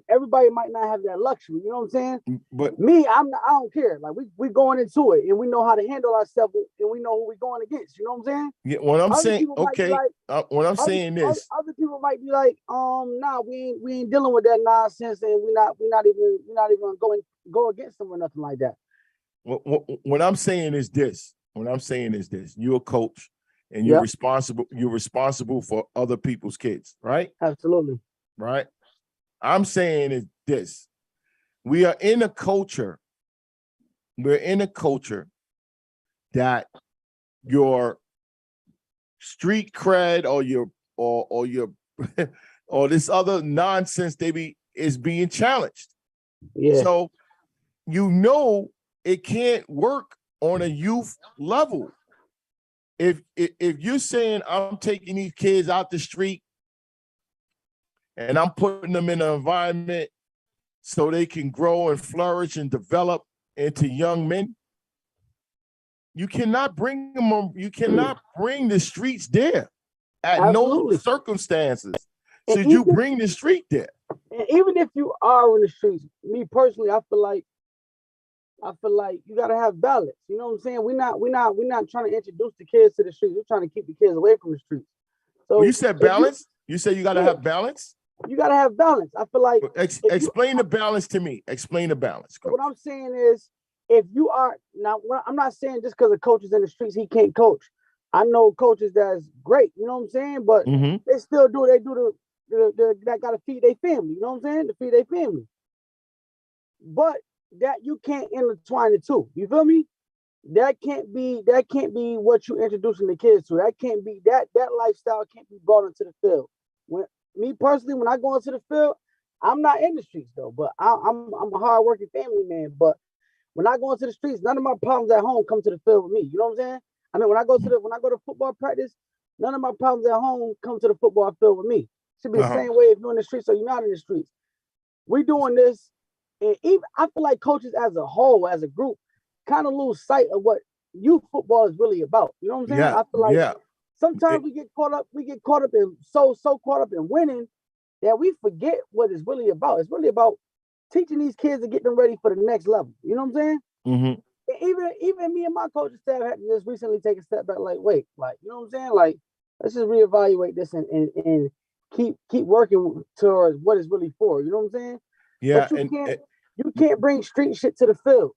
everybody might not have that luxury. You know what I'm saying? But me, I don't care. Like we going into it and we know how to handle ourselves and we know who we going against. You know what I'm saying? Yeah, what I'm saying, okay. Like, what I'm saying is, other people might be like, nah, we ain't dealing with that nonsense, and we're not even going go against them or nothing like that. What I'm saying is this. You're a coach and you're responsible for other people's kids, right? Absolutely. Right. I'm saying is this. We are in a culture. We're in a culture that your street cred or your or this other nonsense is being challenged. Yeah. So it can't work on a youth level. If you're saying I'm taking these kids out the street and I'm putting them in an environment so they can grow and flourish and develop into young men, you cannot bring them on. You cannot bring the streets there at Absolutely. no circumstances. So you bring the street there. And even if you are in the streets, me personally, I feel like you gotta have balance. You know what I'm saying? We're not trying to introduce the kids to the streets. We're trying to keep the kids away from the streets. So you said balance. You said you gotta have balance. You gotta have balance. I feel like explain the balance to me. Explain the balance. What I'm saying is, if you are now, I'm not saying just because a coach is in the streets he can't coach. I know coaches that's great. You know what I'm saying? But they still do. They do that gotta feed their family. You know what I'm saying? To feed their family. But that you can't intertwine the two. You feel me? That can't be what you introducing the kids to. That can't be that lifestyle can't be brought into the field. Me personally, when I go into the field, I'm not in the streets though, but I'm a hardworking family man. But when I go into the streets, none of my problems at home come to the field with me. You know what I'm saying? I mean, when I go to football practice, none of my problems at home come to the football field with me. It should be the same way if you're in the streets or you're not in the streets. We doing this, and even I feel like coaches as a whole, as a group, kind of lose sight of what youth football is really about. You know what I'm saying? I feel like sometimes we get caught up in so caught up in winning that we forget what it's really about. It's really about teaching these kids to get them ready for the next level. You know what I'm saying? Mm-hmm. Even me and my coaching staff had to just recently take a step back, like, wait, like, you know what I'm saying? Like, let's just reevaluate this and keep working towards what it's really for. You know what I'm saying? Yeah. But you can't bring street shit to the field.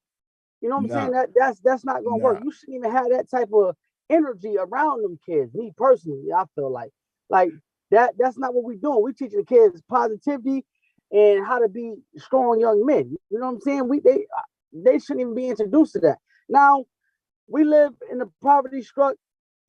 You know what I'm saying? That's not gonna work. You shouldn't even have that type of energy around them kids. Me personally, I feel like that's not what we're doing. We're teaching the kids positivity and how to be strong young men. You know what I'm saying? They shouldn't even be introduced to that. Now, we live in a poverty-struck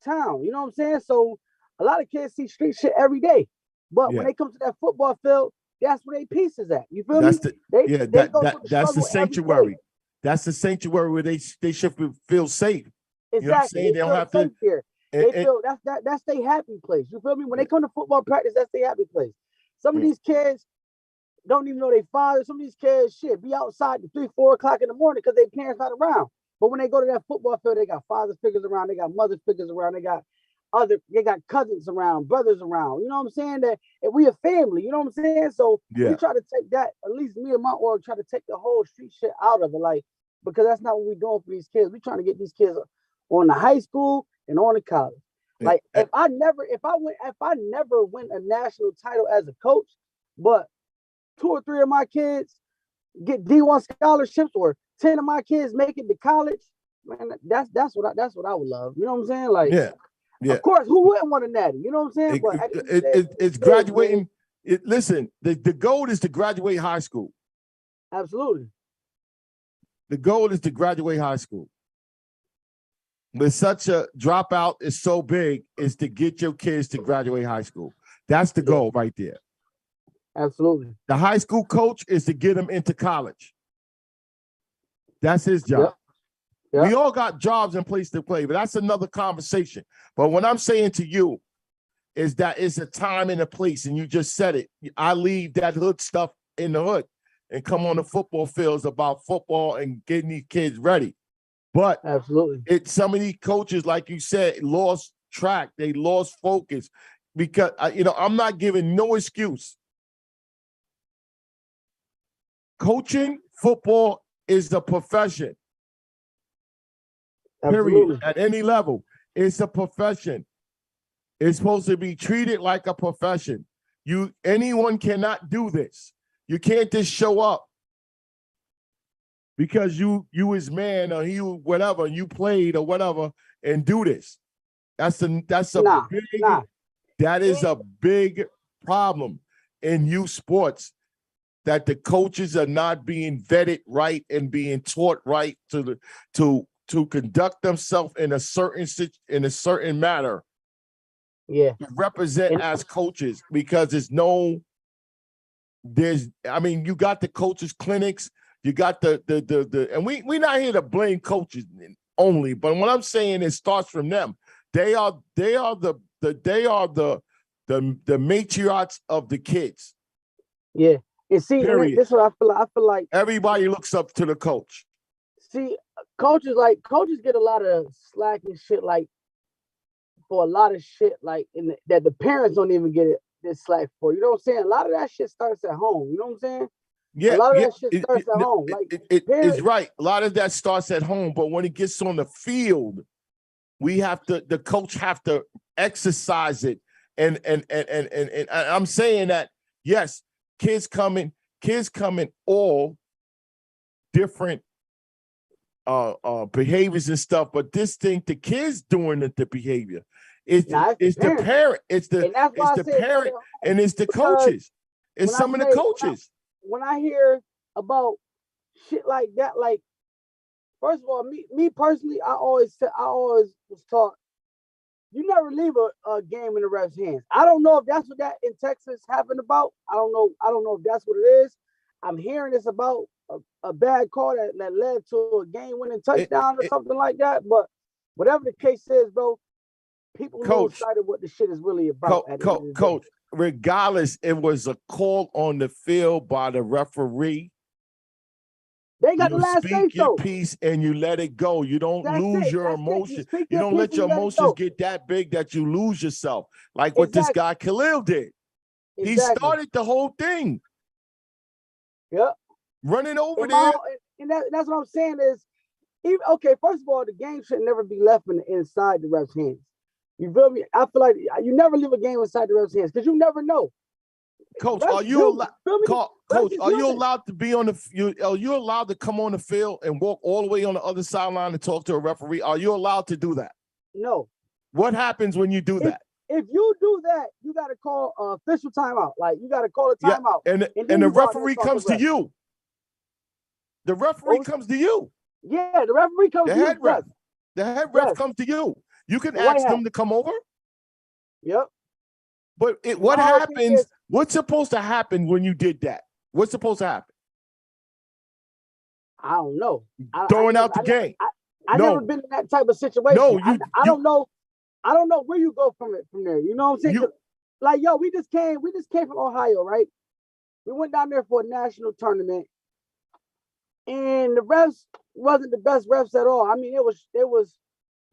town. You know what I'm saying? So a lot of kids see street shit every day. But when they come to that football field, that's where they peace is at. You feel me? They go through the that's the struggle every sanctuary. day. That's the sanctuary where they should feel safe. Exactly. You know what I'm saying? They don't have to. Here. They feel that's their happy place. You feel me? When they come to football practice, that's their happy place. Some of these kids don't even know their father. Some of these kids be outside at 3, 4 o'clock in the morning because their parents not around. But when they go to that football field, they got father's figures around, they got mother's figures around, they got cousins around, brothers around. You know what I'm saying? That we a family, you know what I'm saying? So we try to take that, at least me and my org try to take the whole street shit out of it, like, because that's not what we're doing for these kids. We're trying to get these kids on the high school and on the college. Like if I never win a national title as a coach, but 2 or 3 of my kids get D1 scholarships or 10 of my kids make it to college, man, that's what I would love. You know what I'm saying? Like, of course, who wouldn't want a natty? You know what I'm saying? It's graduating. Listen, the goal is to graduate high school. Absolutely. The goal is to graduate high school. But such a dropout is so big, is to get your kids to graduate high school. That's the goal right there. Absolutely. The high school coach is to get them into college. That's his job. Yep. We all got jobs and place to play, but that's another conversation. But what I'm saying to you is that it's a time and a place, and you just said it. I leave that hood stuff in the hood and come on the football fields about football and getting these kids ready. But absolutely, some of these coaches, like you said, lost track. They lost focus because I'm not giving no excuse. Coaching football is the profession. Absolutely. Period. At any level, it's a profession. It's supposed to be treated like a profession. Anyone cannot do this. You can't just show up because you is man or you whatever, you played or whatever, and do this. That is a big problem in youth sports, that the coaches are not being vetted right and being taught right to conduct themselves in a certain manner. Yeah. To represent as coaches, because you got the coaches clinics. You got the and we're not here to blame coaches only, but what I'm saying, it starts from them. They are the matriarchs of the kids. Yeah, and see, this is what I feel like everybody looks up to the coach. See, coaches get a lot of slack and shit, like for a lot of shit, like that the parents don't even get this slack for. You know what I'm saying? A lot of that shit starts at home. You know what I'm saying? Yeah, a lot of that shit starts at home. Like it's right. A lot of that starts at home, but when it gets on the field, the coach have to exercise it. And I'm saying that, yes, kids coming all different behaviors and stuff, but this thing, the kids doing the behavior. It's the parent, it's the parent, and it's the coaches. It's some of the coaches. When I hear about shit like that, like, first of all, me personally, I always was taught, you never leave a game in the ref's hands. I don't know if that's what that in Texas happened about. I don't know if that's what it is. I'm hearing this about a bad call that led to a game-winning touchdown or something like that. But whatever the case is, bro, people lose sight of what the shit is really about. Coach, regardless, it was a call on the field by the referee. They got the last say so. You speak your piece and you let it go. You don't lose your emotions. You don't let your emotions get that big that you lose yourself. Like what this guy Khalil did. He started the whole thing. Yep. Running over there. And that's what I'm saying is, first of all, the game should never be left inside the ref's hands. You feel me? I feel like you never leave a game inside the ref's hands because you never know. Coach, are you allowed to be on are you allowed to come on the field and walk all the way on the other sideline and talk to a referee? Are you allowed to do that? No. What happens when you do that? If you do that, you got to call official timeout. Like, you got to call a timeout. And the referee comes to you. The referee comes to you. Yeah, the referee comes to you. The head ref. The head ref Yes. comes to you. You can The white ask them hat. to come over. Yep. But what My whole thing happens? is- What's supposed to happen when you did that? What's supposed to happen? I don't know. Throwing out the game. I No. never been in that type of situation. No, I don't know. I don't know where you go from there. You know what I'm saying? You- 'Cause, like, yo, we just came from Ohio, right? We went down there for a national tournament, and the refs wasn't the best refs at all. I mean, it was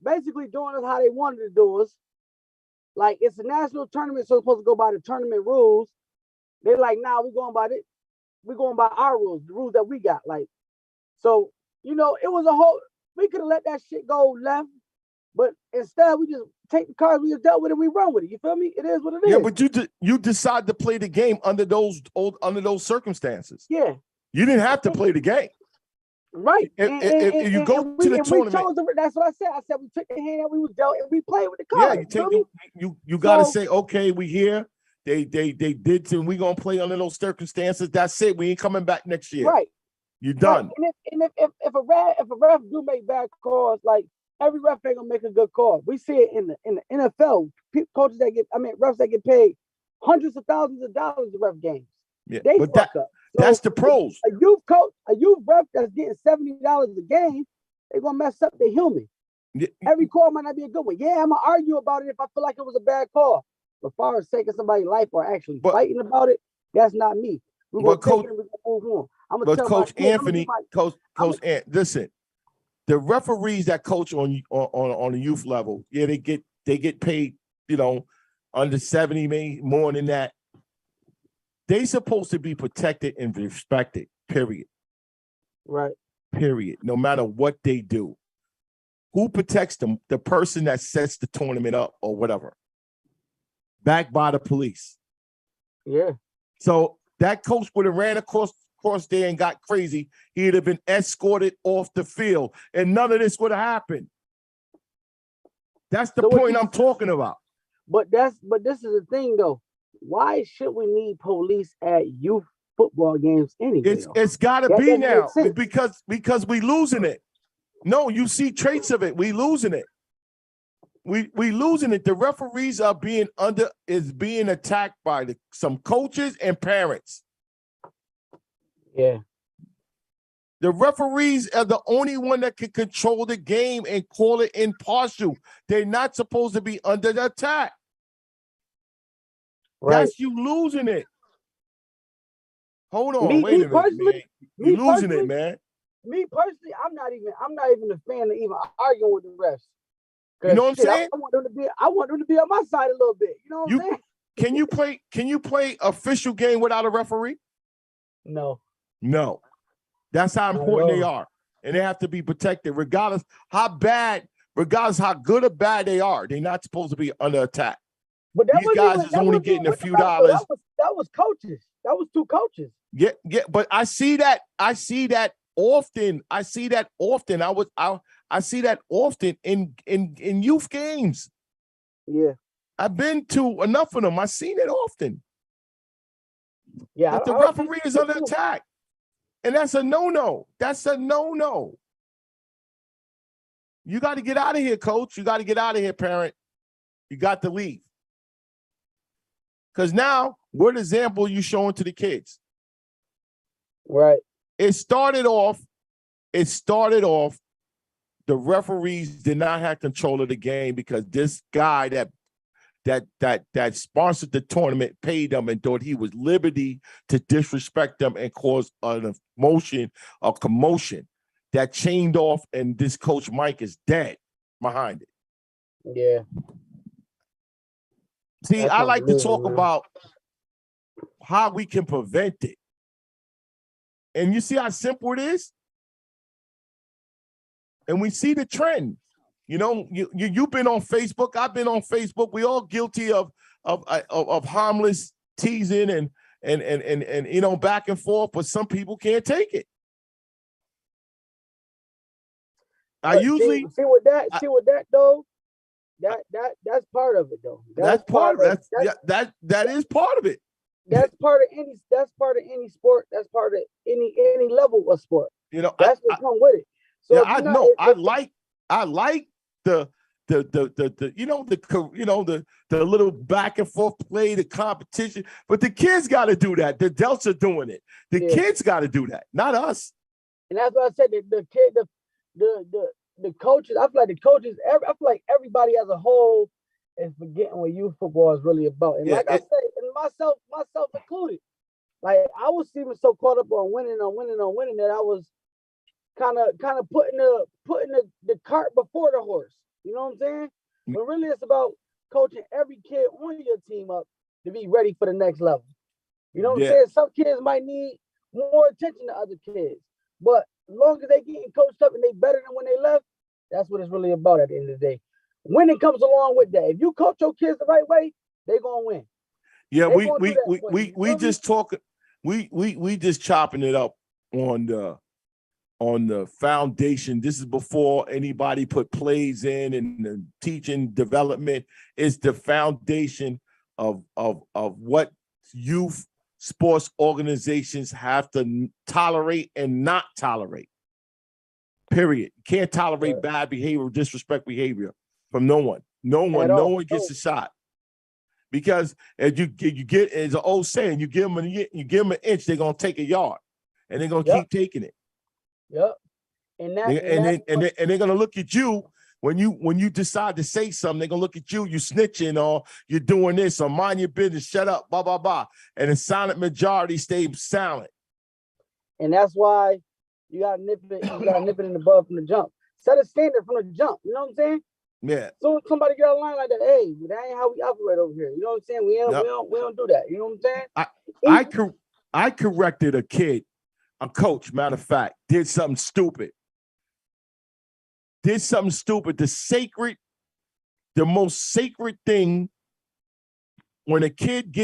basically doing us how they wanted to do us. Like, it's a national tournament, so it's supposed to go by the tournament rules. They're like, nah, we're going by our rules, the rules that we got. Like, so, you know, it was we could have let that shit go left, but instead we just take the cards we just dealt with and we run with it. You feel me? It is what it is. Yeah, but you decide to play the game under those circumstances. Yeah. You didn't have to play the game. Right. If you go to the tournament, that's what I said. I said we took the hand that we was dealt and we played with the cards. Yeah, you got to say, okay, we here. They did, and we gonna play under those circumstances. That's it. We ain't coming back next year. Right. You done. Right. And if a ref do make bad calls, like every ref ain't gonna make a good call. We see it in the NFL. Refs that get paid hundreds of thousands of dollars to ref games. Yeah, they but fuck up. So that's the pros. A youth ref that's getting $70 a game, they gonna mess up the human. Yeah. Every call might not be a good one. Yeah, I'm gonna argue about it if I feel like it was a bad call. But as far as taking somebody's life or actually fighting about it, that's not me. We're gonna take it and we're gonna move on. I'm gonna tell Coach my Anthony, listen, the referees that coach on the youth level, yeah, they get paid, you know, under 70, maybe more than that. They supposed to be protected and respected, period. Right. Period. No matter what they do. Who protects them? The person that sets the tournament up or whatever. Backed by the police. Yeah. So that coach would have ran across there and got crazy. He'd have been escorted off the field, and none of this would have happened. That's the point I'm talking about. But this is the thing though. Why should we need police at youth football games anyway? It's got to be now because we losing it. No, you see traits of it. We losing it. We losing it. The referees are being attacked by some coaches and parents. Yeah. The referees are the only one that can control the game and call it impartial. They're not supposed to be under the attack. Right. That's you losing it. Hold on, wait a minute, man. You losing it, man. Me personally, I'm not even a fan of even arguing with the refs. You know what I'm saying? I want them to be on my side a little bit. You know what I'm saying? Can you play official game without a referee? No. That's how important they are. And they have to be protected, regardless how good or bad they are. They're not supposed to be under attack. But these guys is only getting a few dollars. That was coaches. That was two coaches. Yeah, but I see that often. I see that often in youth games. Yeah. I've been to enough of them. I've seen it often. Yeah. That the referee is under attack. And that's a no-no. That's a no-no. You got to get out of here, coach. You got to get out of here, parent. You got to leave. Because now, what example you showing to the kids? Right. It started off, the referees did not have control of the game because this guy that sponsored the tournament paid them and thought he was liberty to disrespect them and cause a commotion that chained off, and this coach Mike is dead behind it. Yeah. See, I like to talk about how we can prevent it. And you see how simple it is? And we see the trend. You know, you've been on Facebook. I've been on Facebook. We all guilty of harmless teasing and you know, back and forth, but some people can't take it. See with that though. That's part of it though. That is part of it. That's part of any sport. That's part of any level of sport. You know, that's what come with it. So yeah, I know. I like the little back and forth play, the competition, but the kids got to do that. The adults are doing it. The kids got to do that, not us. And that's what I said. The coaches. I feel like the coaches. I feel like everybody as a whole is forgetting what youth football is really about. And like I said, and myself included, like I was even so caught up on winning that I was kind of putting the cart before the horse. You know what I'm saying? But really, it's about coaching every kid on your team up to be ready for the next level. You know what I'm saying? Some kids might need more attention than other kids, but as long as they getting coached up and they better than when they left, that's what it's really about at the end of the day. Winning comes along with that. If you coach your kids the right way, they're gonna win. Yeah, we just talking. We just chopping it up on the foundation. This is before anybody put plays in and the teaching development. Is the foundation of what youth sports organizations have to tolerate and not tolerate. Period. Can't tolerate bad behavior, disrespect behavior from no one. No one gets a shot. Because as you get, as an old saying, you give them an inch, they're gonna take a yard, and they're gonna keep taking it. Yep. And they're gonna look at you when you decide to say something. They're gonna look at you snitching, or you're doing this, or mind your business, shut up, blah blah blah. And the silent majority stay silent. And that's why you gotta nip it. You gotta nip it in the bud from the jump. Set a standard from the jump. You know what I'm saying? Yeah. So somebody get a line like that, hey, that ain't how we operate over here. You know what I'm saying? We don't do that. You know what I'm saying? I corrected a kid, a coach, matter of fact, did something stupid. The most sacred thing when a kid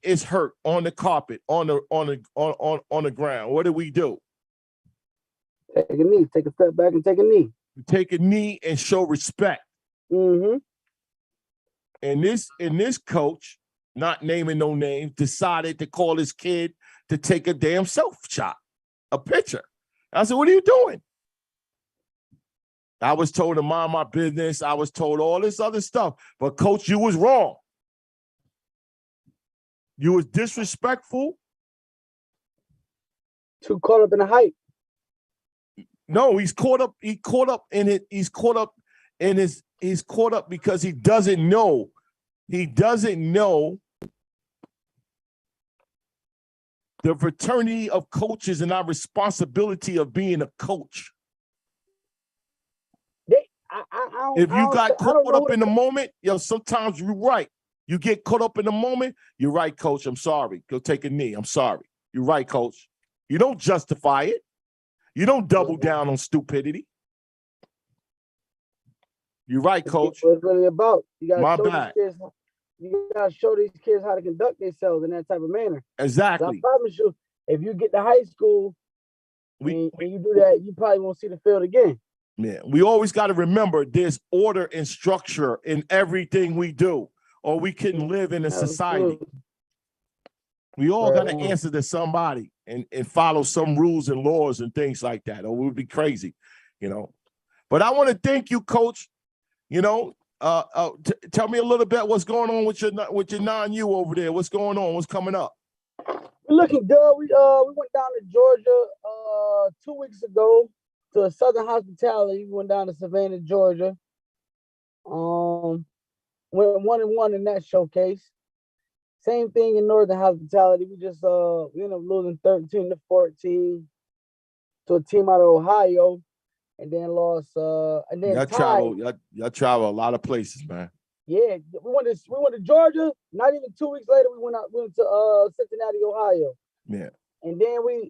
is hurt on the carpet, on the ground, what do we do? Take a knee, take a step back and take a knee. Take a knee and show respect. Mm-hmm. And this coach, not naming no names, decided to call his kid to take a damn self shot, a picture. I said, what are you doing? I was told to mind my business. I was told all this other stuff. But coach, you was wrong. You was disrespectful. Too caught up in the hype. No, he's caught up in it. He's caught up because he doesn't know. He doesn't know the fraternity of coaches and our responsibility of being a coach. If you got caught up in the moment, sometimes you're right. You get caught up in the moment, you're right, coach. I'm sorry. Go take a knee. I'm sorry. You're right, coach. You don't justify it. You don't double down on stupidity. You're right, coach. What it's really about. You gotta show these kids how to conduct themselves in that type of manner. Exactly. I promise you, if you get to high school and you do that, you probably won't see the field again. Yeah, we always got to remember there's order and structure in everything we do, or we couldn't live in a society. We all got to answer to somebody and follow some rules and laws and things like that, or we'd be crazy, But I want to thank you, Coach. Tell me a little bit what's going on with your non-U over there. What's going on? What's coming up? We're looking good. We went down to Georgia 2 weeks ago to a Southern Hospitality. We went down to Savannah, Georgia. Went 1-1 in that showcase. Same thing in Northern Hospitality. We just we ended up losing 13-14 to a team out of Ohio, and then lost. And then y'all travel a lot of places, man. Yeah, we went to Georgia. Not even 2 weeks later, we went to Cincinnati, Ohio. Yeah. And then we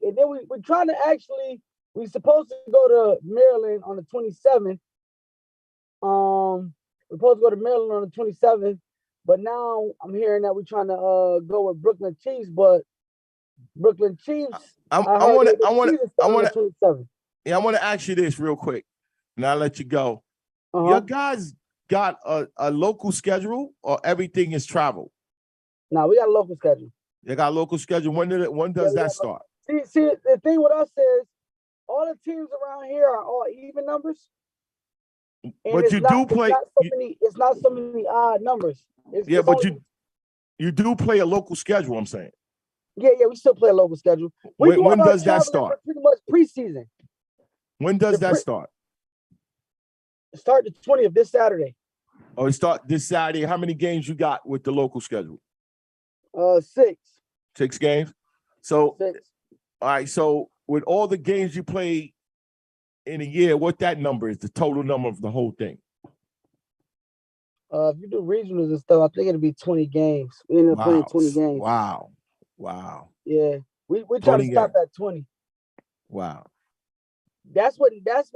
trying to actually. We supposed to go to Maryland on the 27th. We're supposed to go to Maryland on the 27th, but now I'm hearing that we're trying to go with Brooklyn Chiefs. But Brooklyn Chiefs, I want to ask you this real quick, and I'll let you go. Your guys got a local schedule, or everything is travel? No, we got a local schedule. You got a local schedule. When does that start? See, the thing with us is, all the teams around here are all even numbers. And But it's you not, do play. It's not so many odd numbers. Yeah, but you do play a local schedule, I'm saying. Yeah, we still play a local schedule. We do When all our does that traveling start? for pretty much preseason. When does that start? Start the 20th this Saturday. Oh, it start this Saturday. How many games you got with the local schedule? 6. 6 games. So 6. all right. So with all the games you play in a year, what that number is, the total number of the whole thing? If you do regionals and stuff, I think it'll be 20 games. We end up playing 20 games. Wow. Yeah. We try to stop at 20. Wow. That's what because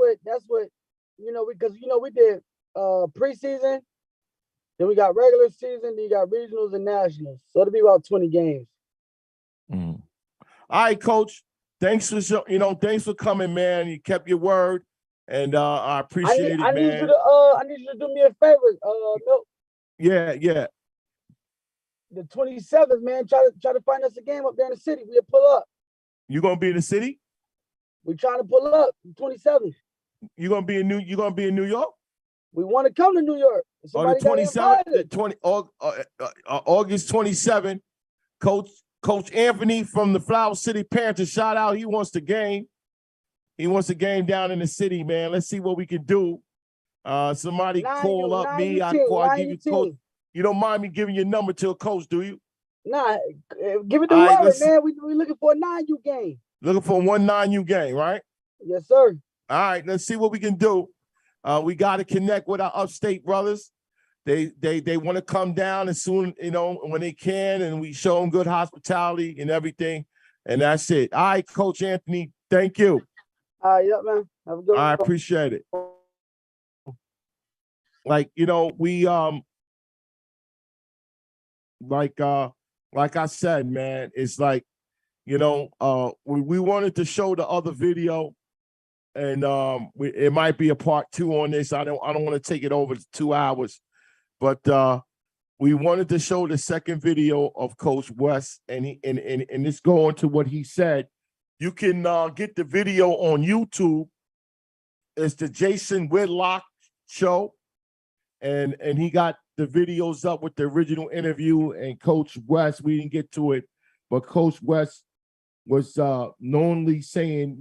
we did preseason, then we got regular season, then you got regionals and nationals. So it'll be about 20 games. All right, Coach. Thanks for coming, man. You kept your word, and I appreciate it, man. I need you to do me a favor, Milt. Yeah. The 27th, man. Try to find us a game up there in the city. We'll pull up. You gonna be in the city? We trying to pull up the 27th. You gonna be in New York? We want to come to New York. The 27th, August 27th. Coach Anthony from the Flower City Panthers, shout out. He wants the game. He wants a game down in the city, man. Let's see what we can do. Somebody call up me. I'll give you Coach. You don't mind me giving your number to a coach, do you? Nah, give it to Robert, man. We looking for a 9U game. Looking for a 1-9U game, right? Yes, sir. All right, let's see what we can do. We got to connect with our upstate brothers. They want to come down as soon, when they can, and we show them good hospitality and everything. And that's it. All right, Coach Anthony, thank you. All right, man. Have a good one. I appreciate it. We like I said, man, it's like, we wanted to show the other video, and it might be a part 2 on this. I don't want to take it over 2 hours, but we wanted to show the second video of Coach West, and it's going to what he said. You can get the video on YouTube. It's the Jason Whitlock Show, and he got the videos up with the original interview. And Coach West, we didn't get to it, but Coach West was knowingly saying,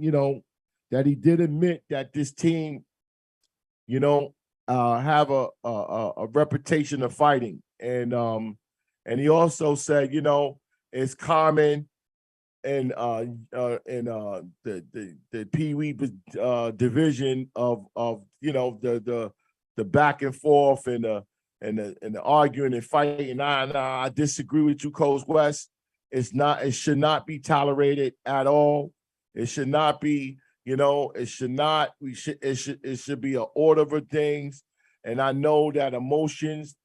that he did admit that this team, have a reputation of fighting, and he also said, it's common in the Pee Wee division of the back and forth and the arguing and fighting. I disagree with you, Coach West. It should not be tolerated at all. It should not be, it should be an order for things. And I know that emotions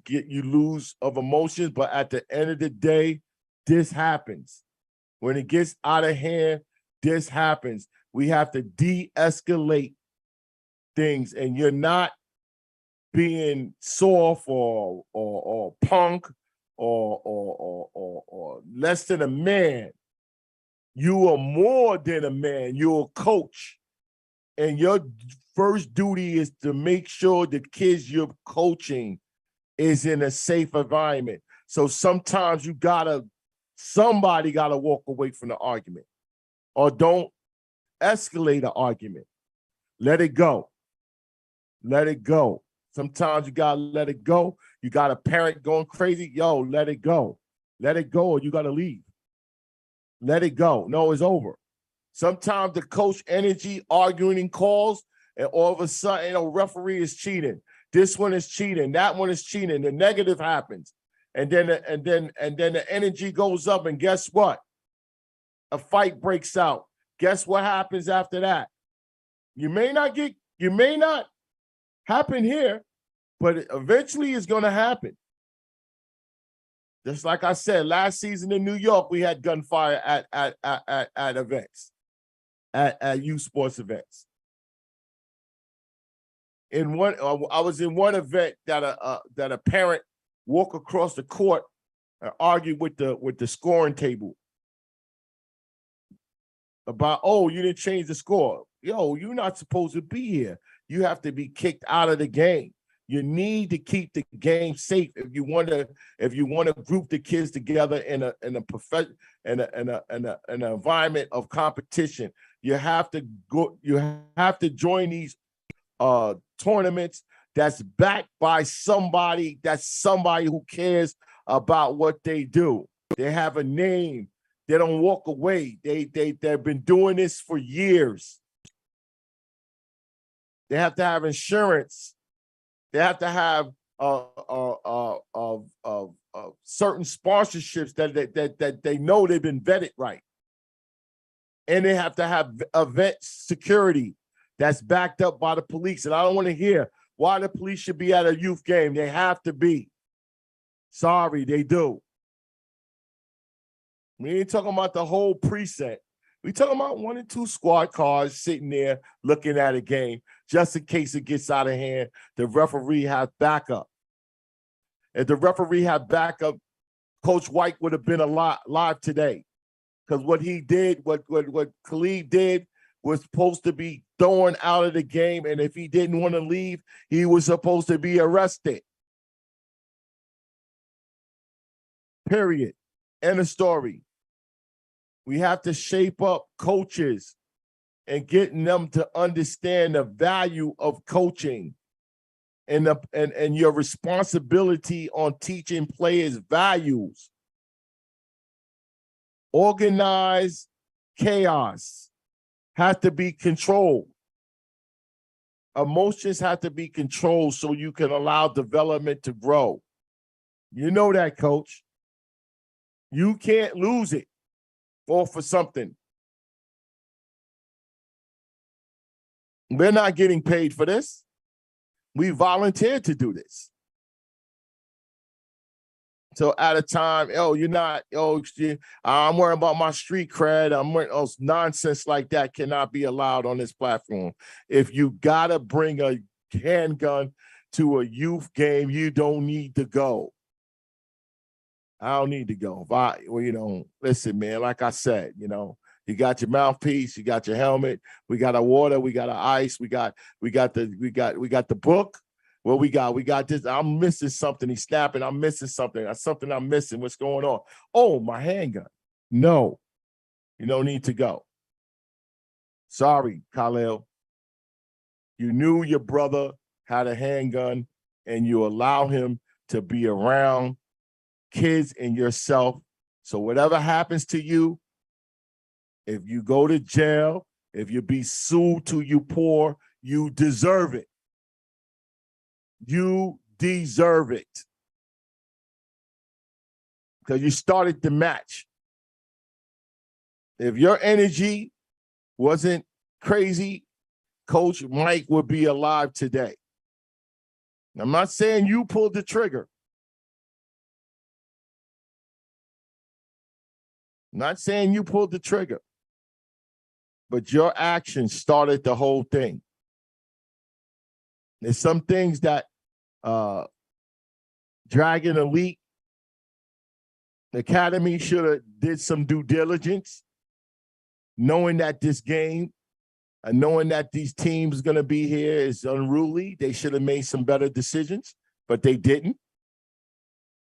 get you lose of emotions, but at the end of the day, this happens. When it gets out of hand, this happens. We have to de-escalate things, and you're not being soft or punk or less than a man. You are more than a man. You're a coach, and your first duty is to make sure the kids you're coaching is in a safe environment. So sometimes somebody gotta walk away from the argument, or don't escalate the argument. Let it go. Let it go. Sometimes you gotta let it go. You got a parent going crazy. Yo, let it go. Let it go, or you gotta leave. Let it go. No, it's over. Sometimes the coach energy arguing in calls, and all of a sudden, a referee is cheating. This one is cheating. That one is cheating. The negative happens, and then the energy goes up. And guess what? A fight breaks out. Guess what happens after that? You may not happen here, but eventually it's going to happen. Just like I said, last season in New York, we had gunfire at events, at youth sports events. I was in one event that a parent walked across the court and argued with the scoring table about, oh, you didn't change the score. yo, you're not supposed to be here. You have to be kicked out of the game. You need to keep the game safe if you want to group the kids together in an environment of competition. You have to join these tournaments that's backed by somebody who cares about what they do. They have a name. They don't walk away. They've been doing this for years. They have to have insurance. They have to have certain sponsorships that they know they've been vetted right. And they have to have event security that's backed up by the police. And I don't want to hear why the police should be at a youth game. They have to be. Sorry, they do. We ain't talking about the whole precinct. We talking about 1 and 2 squad cars sitting there looking at a game just in case it gets out of hand. The referee has backup. If the referee had backup, Coach White would have been alive today. Because what he did, what Khalid did, was supposed to be thrown out of the game. And if he didn't want to leave, he was supposed to be arrested. Period. End of story. We have to shape up coaches and getting them to understand the value of coaching and your responsibility on teaching players values. Organized chaos has to be controlled. Emotions have to be controlled so you can allow development to grow. You know that, coach. You can't lose it. All for something. We're not getting paid for this. We volunteered to do this. So at a time, you're not, I'm worrying about my street cred. Nonsense like that cannot be allowed on this platform. If you gotta bring a handgun to a youth game, you don't need to go. I don't need to go. Listen, man, like I said, you got your mouthpiece, you got your helmet, we got our water, we got our ice, we got the book. What we got this. I'm missing something. He's snapping. I'm missing something. That's something I'm missing. What's going on? Oh, my handgun. No, you don't need to go. Sorry, Khalil. You knew your brother had a handgun and you allow him to be around kids and yourself. So whatever happens to you, if you go to jail, if you be sued till you poor, you deserve it. You deserve it. Because you started the match. If your energy wasn't crazy, Coach Mike would be alive today. I'm not saying you pulled the trigger. I'm not saying you pulled the trigger. But your actions started the whole thing. There's some things that Dragon Elite Academy should have did some due diligence, knowing that this game and knowing that these teams going to be here is unruly. They should have made some better decisions, but they didn't.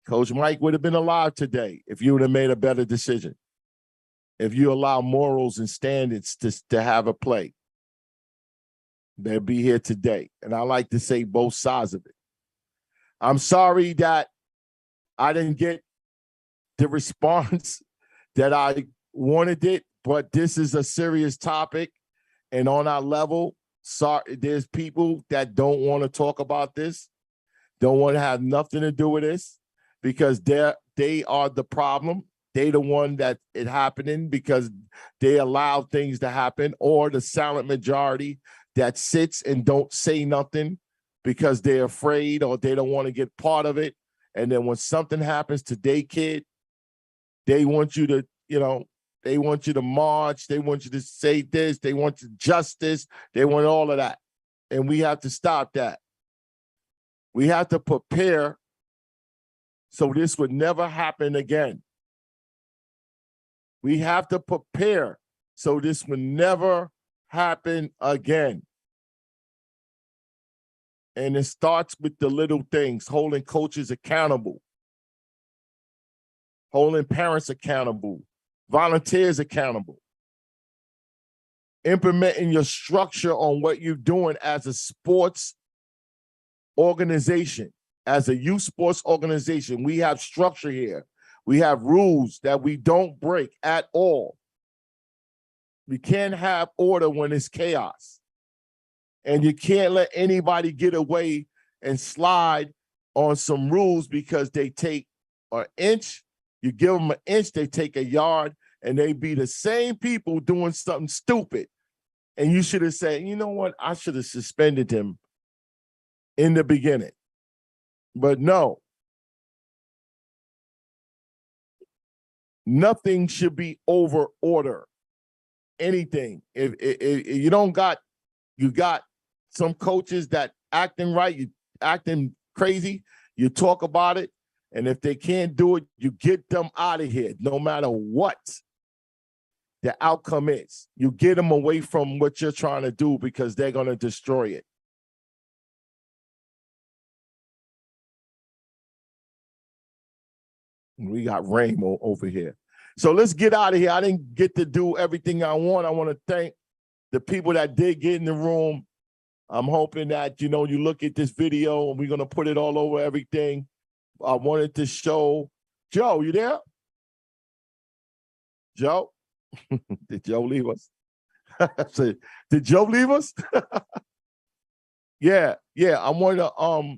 Coach Mike would have been alive today if you would have made a better decision. If you allow morals and standards to have a play, they'll be here today. And I like to say both sides of it. I'm sorry that I didn't get the response that I wanted it, but this is a serious topic. And on our level, sorry, there's people that don't want to talk about this, don't want to have nothing to do with this because they are the problem. They the one that it happening because they allow things to happen, or the silent majority that sits and don't say nothing because they're afraid or they don't want to get part of it. And then when something happens to their kid, they want you to, they want you to march. They want you to say this. They want justice. They want all of that. And we have to stop that. We have to prepare so this would never happen again. We have to prepare so this would never happen again. And it starts with the little things, holding coaches accountable, holding parents accountable, volunteers accountable, implementing your structure on what you're doing as a sports organization, as a youth sports organization. We have structure here. We have rules that we don't break at all. We can't have order when it's chaos. And you can't let anybody get away and slide on some rules because they take an inch. You give them an inch, they take a yard, and they be the same people doing something stupid. And you should have said, you know what? I should have suspended him in the beginning. But no. Nothing should be over order. Anything. If you don't got, you got some coaches that acting right, you acting crazy, you talk about it, and if they can't do it, you get them out of here, no matter what the outcome is. You get them away from what you're trying to do because they're going to destroy it. We got rain over here. So let's get out of here. I didn't get to do everything I want. I want to thank the people that did get in the room. I'm hoping that, you look at this video and we're going to put it all over everything. I wanted to show Joe. You there? Joe? Did Joe leave us? Did Joe leave us? Yeah. I want to,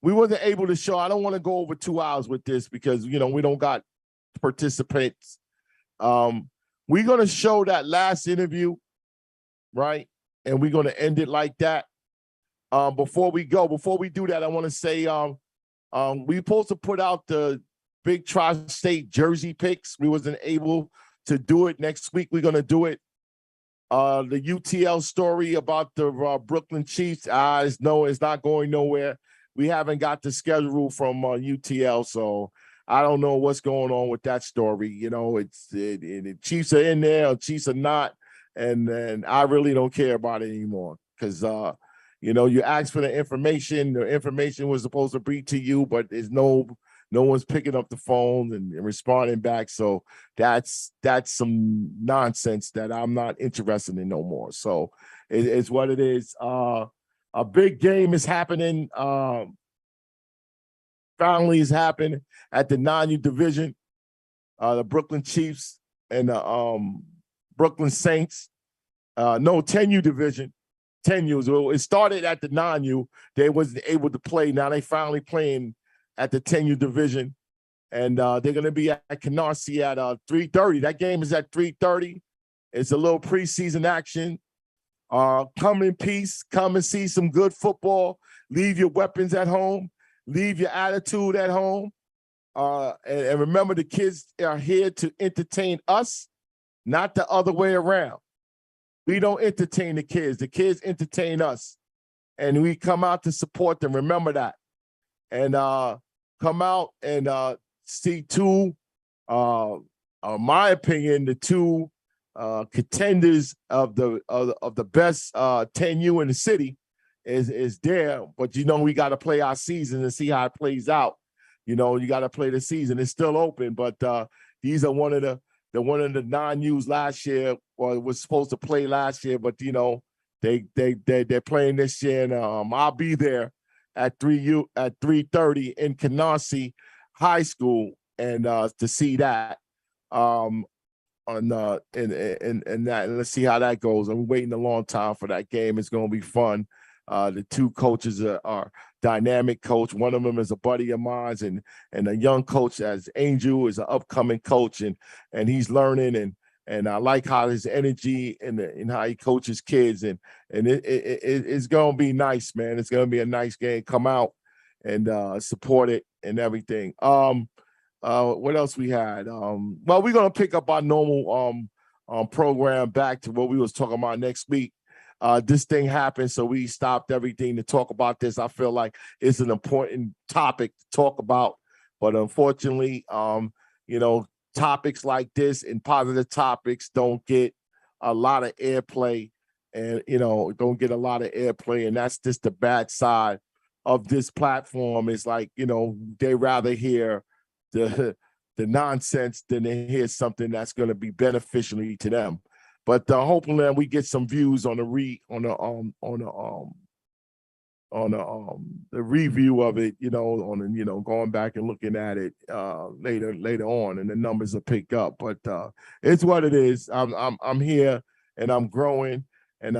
we wasn't able to show. I don't want to go over 2 hours with this because, we don't got participants. We're going to show that last interview, right? And we're going to end it like that. Before we do that, I want to say we're supposed to put out the big tri-state jersey picks. We wasn't able to do it. Next week, we're going to do it. The UTL story about the Brooklyn Chiefs, it's not going nowhere. We haven't got the schedule from UTL, so I don't know what's going on with that story. The Chiefs are in there, or Chiefs are not, and I really don't care about it anymore because, you asked for the information was supposed to be to you, but there's no one's picking up the phone and responding back. So that's some nonsense that I'm not interested in no more. So it's what it is. A big game is happening. Finally is happening at the non-U division. The Brooklyn Chiefs and the Brooklyn Saints. 10U division. 10U. So it started at the non-U. They wasn't able to play. Now they finally playing at the 10U division. And they're going to be at Canarsie at 3:30. That game is at 3:30. It's a little preseason action. Come in peace. Come and see some good football. Leave your weapons at home. Leave your attitude at home. And remember, the kids are here to entertain us, not the other way around. We don't entertain the kids. The kids entertain us. And we come out to support them. Remember that. And come out and see two, my opinion, the two contenders of the best 10U in the city is there. But we got to play our season and see how it plays out. You got to play the season. It's still open, but these are one of the non-U's last year, or was supposed to play last year, but they're playing this year, and I'll be there at 3:30 in Canarsie High School, and to see that. And let's see how that goes. I'm waiting a long time for that game. It's going to be fun. The two coaches are dynamic coach. One of them is a buddy of mine, and a young coach as Angel is an upcoming coach, and he's learning, and I like how his energy and how he coaches kids, and it's going to be nice, man. It's going to be a nice game. Come out and support it and everything. What else we had? Well, we're going to pick up our normal program back to what we was talking about next week. This thing happened, so we stopped everything to talk about this. I feel like it's an important topic to talk about, but unfortunately, topics like this and positive topics don't get a lot of airplay and don't get a lot of airplay, and that's just the bad side of this platform. Is like, they rather hear the nonsense than they hear something that's going to be beneficial to them. But hopefully we get some views on the review of it, going back and looking at it later on, and the numbers will pick up. But it's what it is. I'm here and I'm growing, and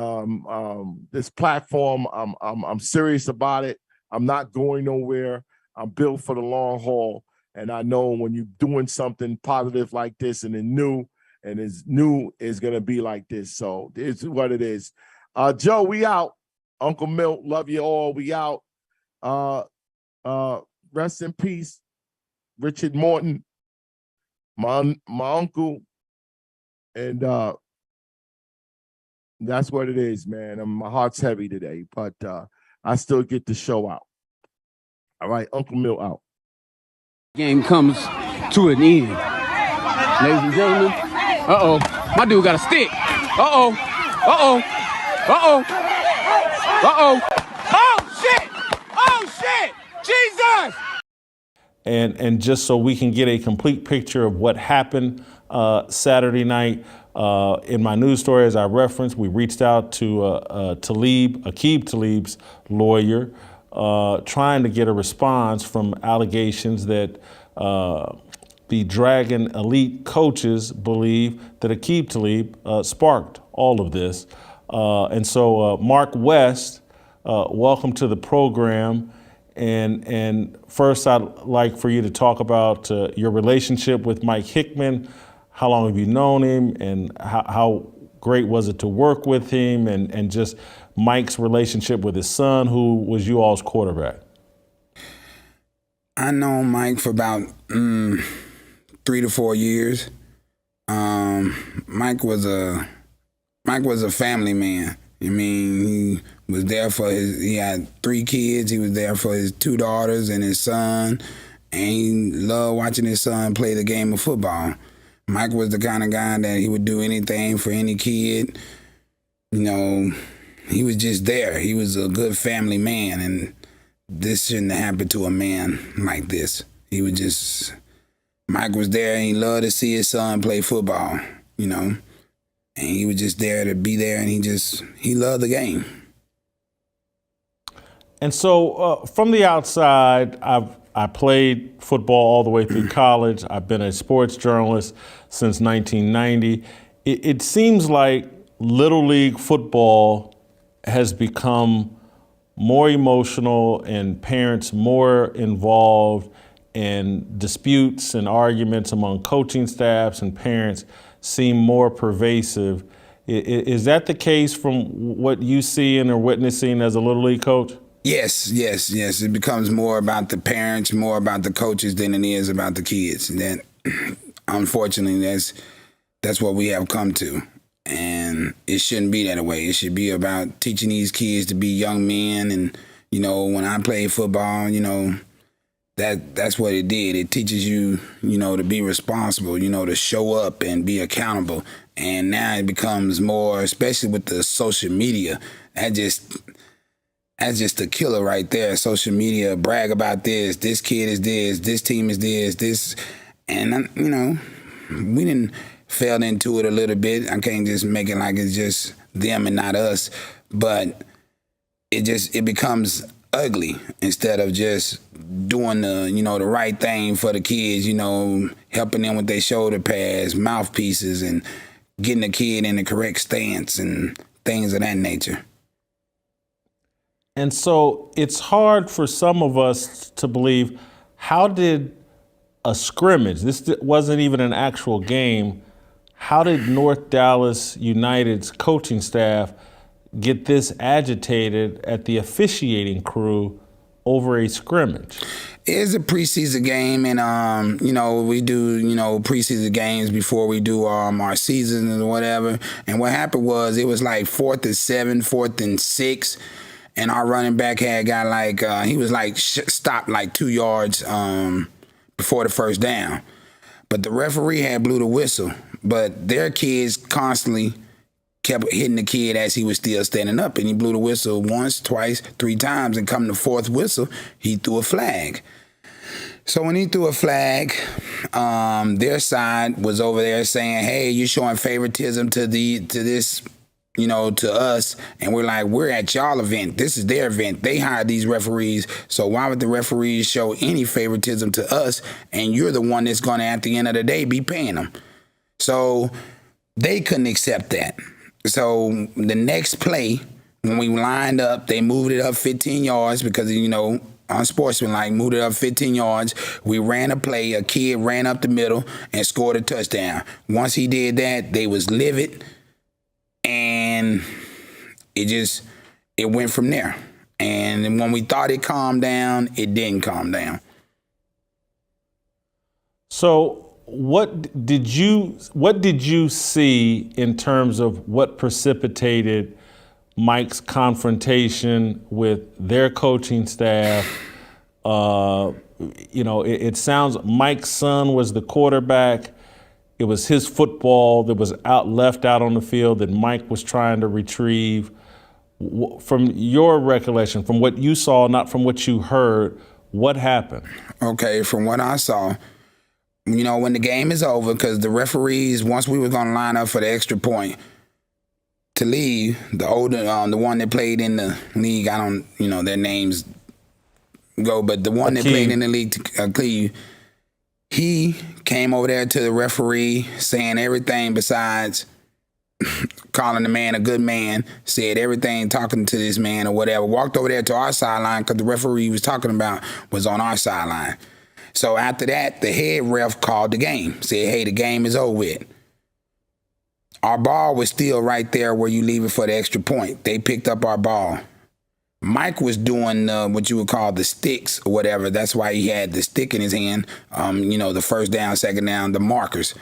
this platform, I'm serious about it. I'm not going nowhere. I'm built for the long haul, and I know when you're doing something positive like this and it's new is gonna be like this. So it's what it is. Joe, we out. Uncle Milt, love you all. We out. Rest in peace, Richard Morton, my uncle, and that's what it is, man. My heart's heavy today, but I still get the show out. All right, Uncle Milt out. Game comes to an end, ladies and gentlemen. My dude got a stick. Oh shit! Jesus! And just so we can get a complete picture of what happened Saturday night, in my news story, as I referenced, we reached out to Aqib Talib's lawyer, trying to get a response from allegations that the Dragon elite coaches believe that Aqib Talib sparked all of this. And so Mark West, welcome to the program. And first, I'd like for you to talk about your relationship with Mike Hickman. How long have you known him, and how great was it to work with him, and just Mike's relationship with his son, who was you all's quarterback? I know Mike for about 3 to 4 years. Mike was a family man. I mean, he was there he had 3 kids. He was there for his 2 daughters and his son, and he loved watching his son play the game of football. Mike was the kind of guy that he would do anything for any kid. He was just there. He was a good family man, and this shouldn't have happened to a man like this. Mike was there, and he loved to see his son play football, and he was just there to be there, and he loved the game. And so from the outside, I played football all the way through college. I've been a sports journalist since 1990. It seems like Little League football has become more emotional and parents more involved, and disputes and arguments among coaching staffs and parents seem more pervasive. Is that the case from what you see and are witnessing as a Little League coach? Yes. It becomes more about the parents, more about the coaches than it is about the kids. And that, unfortunately, that's what we have come to. And it shouldn't be that way. It should be about teaching these kids to be young men. And, when I played football, that's what it did. It teaches you, to be responsible, to show up and be accountable. And now it becomes more, especially with the social media, that's just a killer right there. Social media, brag about this kid is this team is this. And, we didn't fell into it a little bit. I can't just make it like it's just them and not us. But it becomes ugly instead of just doing the right thing for the kids, helping them with their shoulder pads, mouthpieces, and getting the kid in the correct stance and things of that nature. And so it's hard for some of us to believe, how did a scrimmage, this wasn't even an actual game, how did North Dallas United's coaching staff get this agitated at the officiating crew over a scrimmage? It's a preseason game, and we do preseason games before we do our season and whatever. And what happened was, it was like 4th and 7, 4th and 6. And our running back had got he was stopped 2 yards before the first down. But the referee had blew the whistle. But their kids constantly kept hitting the kid as he was still standing up, and he blew the whistle once, twice, 3 times, and come the 4th whistle, he threw a flag. So when he threw a flag, their side was over there saying, hey, you're showing favoritism to this, to us. And we're like, we're at y'all event. This is their event. They hired these referees. So why would the referees show any favoritism to us? And you're the one that's going to, at the end of the day, be paying them. So they couldn't accept that. So the next play, when we lined up, they moved it up 15 yards because, unsportsmanlike, moved it up 15 yards. We ran a play. A kid ran up the middle and scored a touchdown. Once he did that, they was livid, and it went from there. And when we thought it calmed down, it didn't calm down. So what did you see in terms of what precipitated Mike's confrontation with their coaching staff? It sounds Mike's son was the quarterback. It was his football that was left out on the field that Mike was trying to retrieve. From your recollection, from what you saw, not from what you heard, what happened? Okay, from what I saw, when the game is over, because the referees, once we were going to line up for the extra point to leave, the older, the one that played in the league, I don't, their names go, but the one that played in the league, he came over there to the referee saying everything besides calling the man a good man, said everything talking to this man or whatever, walked over there to our sideline because the referee he was talking about was on our sideline. So after that, the head ref called the game, said, hey, the game is over with. Our ball was still right there where you leave it for the extra point. They picked up our ball. Mike was doing what you would call the sticks or whatever. That's why he had the stick in his hand, the first down, second down, the markers.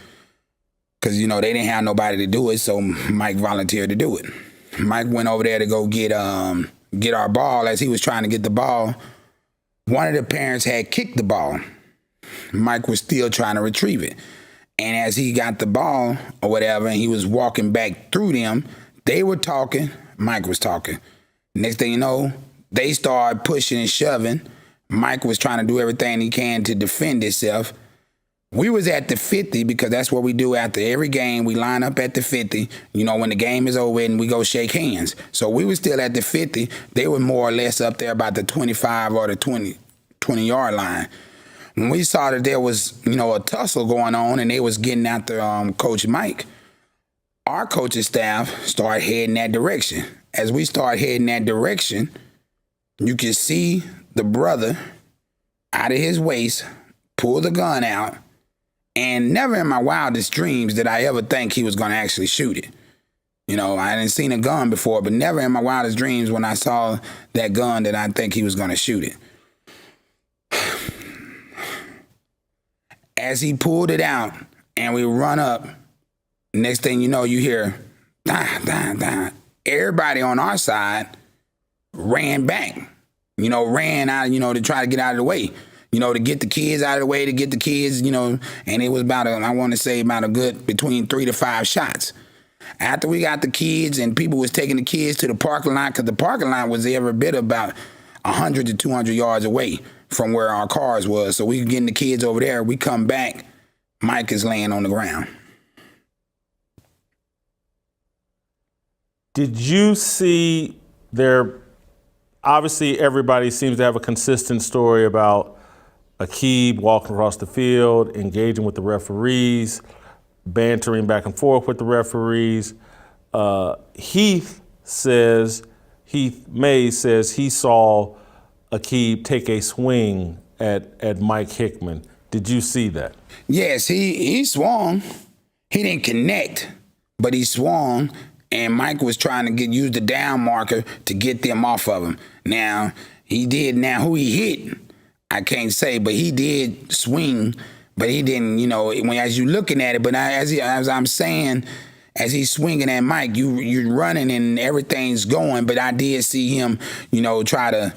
Because, they didn't have nobody to do it, so Mike volunteered to do it. Mike went over there to go get our ball. As he was trying to get the ball, one of the parents had kicked the ball. Mike was still trying to retrieve it. And as he got the ball or whatever, and he was walking back through them, they were talking, Mike was talking. Next thing you know, they started pushing and shoving. Mike was trying to do everything he can to defend himself. We was at the 50 because that's what we do after every game. We line up at the 50, when the game is over and we go shake hands. So we were still at the 50. They were more or less up there about the 25 or the 20-yard line. When we saw that there was, a tussle going on and they was getting after Coach Mike, our coaching staff started heading that direction. As we start heading that direction, you can see the brother out of his waist pull the gun out, and never in my wildest dreams did I ever think he was going to actually shoot it. I hadn't seen a gun before, but never in my wildest dreams when I saw that gun did I think he was going to shoot it. As he pulled it out and we run up, next thing you know, you hear, da, da, da. Everybody on our side ran back, ran out, to try to get out of the way, to get the kids out of the way, to get the kids, and it was about a good between 3 to 5 shots. After we got the kids and people was taking the kids to the parking lot, because the parking lot was every bit about 100 to 200 yards away from where our cars was. So we were getting the kids over there. We come back, Mike is laying on the ground. Did you see obviously everybody seems to have a consistent story about Aqib walking across the field, engaging with the referees, bantering back and forth with the referees. Heath Mays says he saw Aqib take a swing at Mike Hickman. Did you see that? Yes, he swung. He didn't connect, but he swung. And Mike was trying to use the down marker to get them off of him. Now, who he hit, I can't say, but he did swing, but he didn't, as you looking at it, but as I'm saying, as he's swinging at Mike, you're running and everything's going, but I did see him, try to,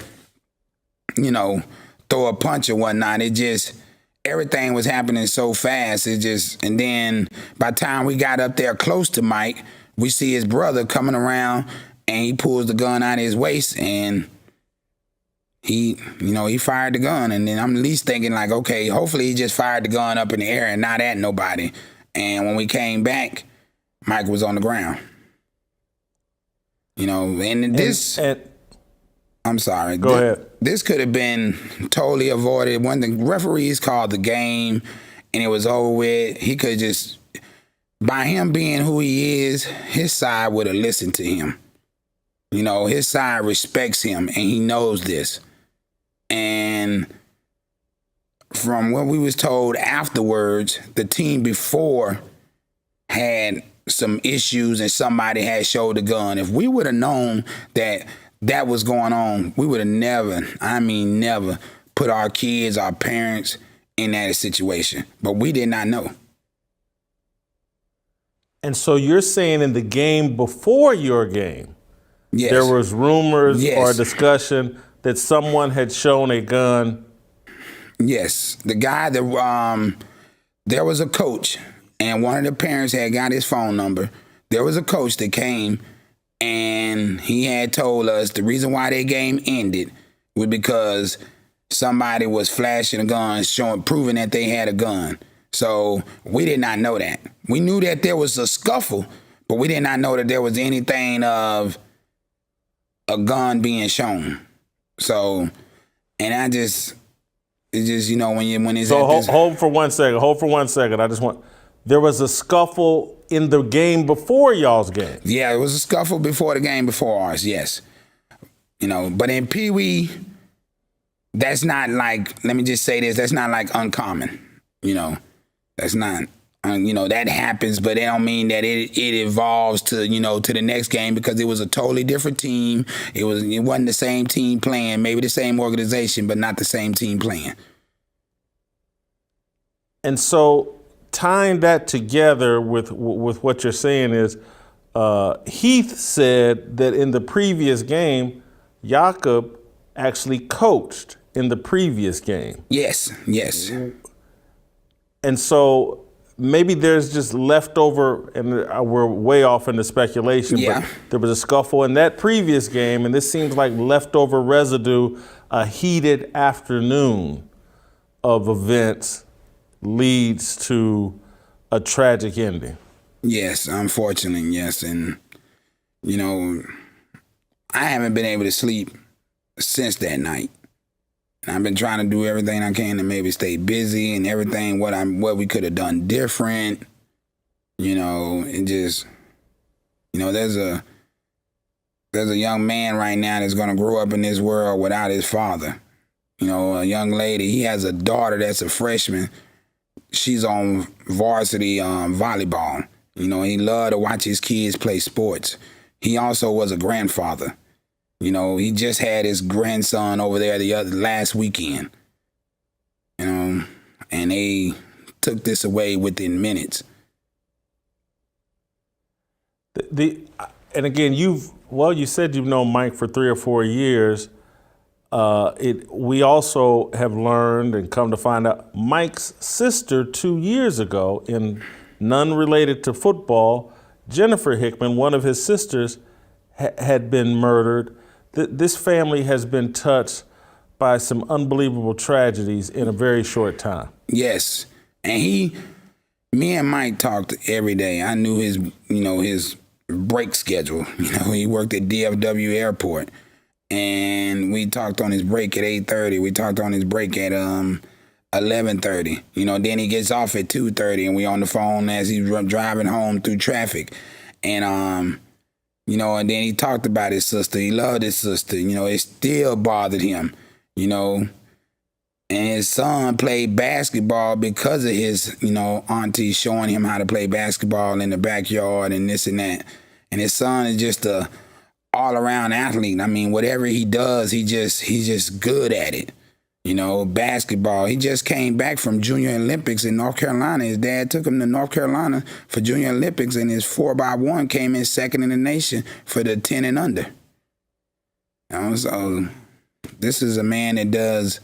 throw a punch or whatnot. Everything was happening so fast. And then by the time we got up there close to Mike, we see his brother coming around and he pulls the gun out of his waist and he fired the gun. And then I'm at least thinking like, okay, hopefully he just fired the gun up in the air and not at nobody. And when we came back, Mike was on the ground. I'm sorry. Go ahead. This could have been totally avoided. When the referees called the game and it was over with, he could just, by him being who he is, his side would have listened to him. His side respects him and he knows this. And from what we was told afterwards, the team before had some issues and somebody had showed the gun. If we would have known that was going on, we would have never put our kids, our parents in that situation. But we did not know. And so you're saying in the game before your game, yes, there was rumors yes, or discussion that someone had shown a gun? Yes. The guy that, there was a coach and one of the parents had got his phone number. There was a coach that came and he had told us the reason why their game ended was because somebody was flashing a gun, proving that they had a gun. So we did not know that. We knew that there was a scuffle, but we did not know that there was anything of a gun being shown. So, and it's just, when it's so hold for 1 second. There was a scuffle in the game before y'all's game. Yeah, it was a scuffle before the game before ours, yes. But in Pee Wee, that's not like, let me just say this, that's not like uncommon. That's not, that happens, but it don't mean that it evolves to, to the next game because it was a totally different team. It wasn't the same team playing, maybe the same organization, but not the same team playing. And so tying that together with what you're saying is, Heath said that in the previous game, Jakob actually coached in the previous game. Yes. And so maybe there's just leftover, and we're way off into speculation, yeah, but there was a scuffle in that previous game, and this seems like leftover residue, a heated afternoon of events leads to a tragic ending. Yes, unfortunately, yes. And, I haven't been able to sleep since that night. And I've been trying to do everything I can to maybe stay busy and everything, what we could have done different, and just, there's a young man right now that's going to grow up in this world without his father. A young lady, he has a daughter that's a freshman. She's on varsity volleyball. He loved to watch his kids play sports. He also was a grandfather. He just had his grandson over there last weekend. And they took this away within minutes. And again, you said you've known Mike for 3 or 4 years. We also have learned and come to find out Mike's sister 2 years ago, in none related to football, Jennifer Hickman, one of his sisters, had been murdered. This family has been touched by some unbelievable tragedies in a very short time. Yes. And me and Mike talked every day. I knew his break schedule. He worked at DFW airport. And we talked on his break at 8:30. We talked on his break at 11:30. Then he gets off at 2:30, and we on the phone as he's driving home through traffic. And and then he talked about his sister. He loved his sister. It still bothered him. And his son played basketball because of his auntie showing him how to play basketball in the backyard and this and that. And his son is just a all-around athlete. I mean, whatever he does, he's just good at it. Basketball. He just came back from Junior Olympics in North Carolina. His dad took him to North Carolina for Junior Olympics, and his 4x1 came in second in the nation for the 10 and under. So this is a man that does,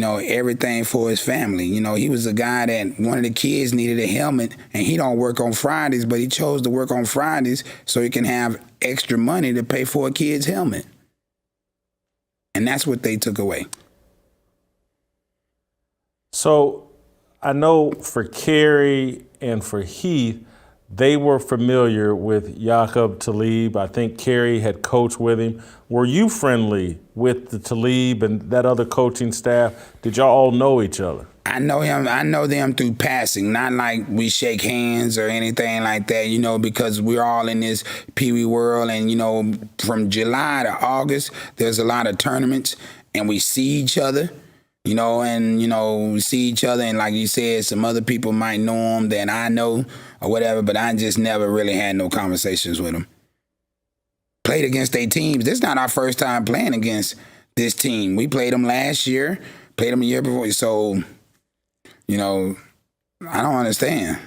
everything for his family. He was a guy that one of the kids needed a helmet, and he don't work on Fridays, but he chose to work on Fridays so he can have extra money to pay for a kid's helmet. And that's what they took away. So I know for Kerry and for Heath, they were familiar with Jakob Talib. I think Kerry had coached with him. Were you friendly with the Talib and that other coaching staff? Did y'all all know each other? I know him. I know them through passing, not like we shake hands or anything like that, because we're all in this Pee Wee world. And, from July to August, there's a lot of tournaments, and we see each other. We see each other, and like you said, some other people might know him that I know or whatever, but I just never really had no conversations with him. Played against their teams. This is not our first time playing against this team. We played them last year, played them a year before, so, I don't understand.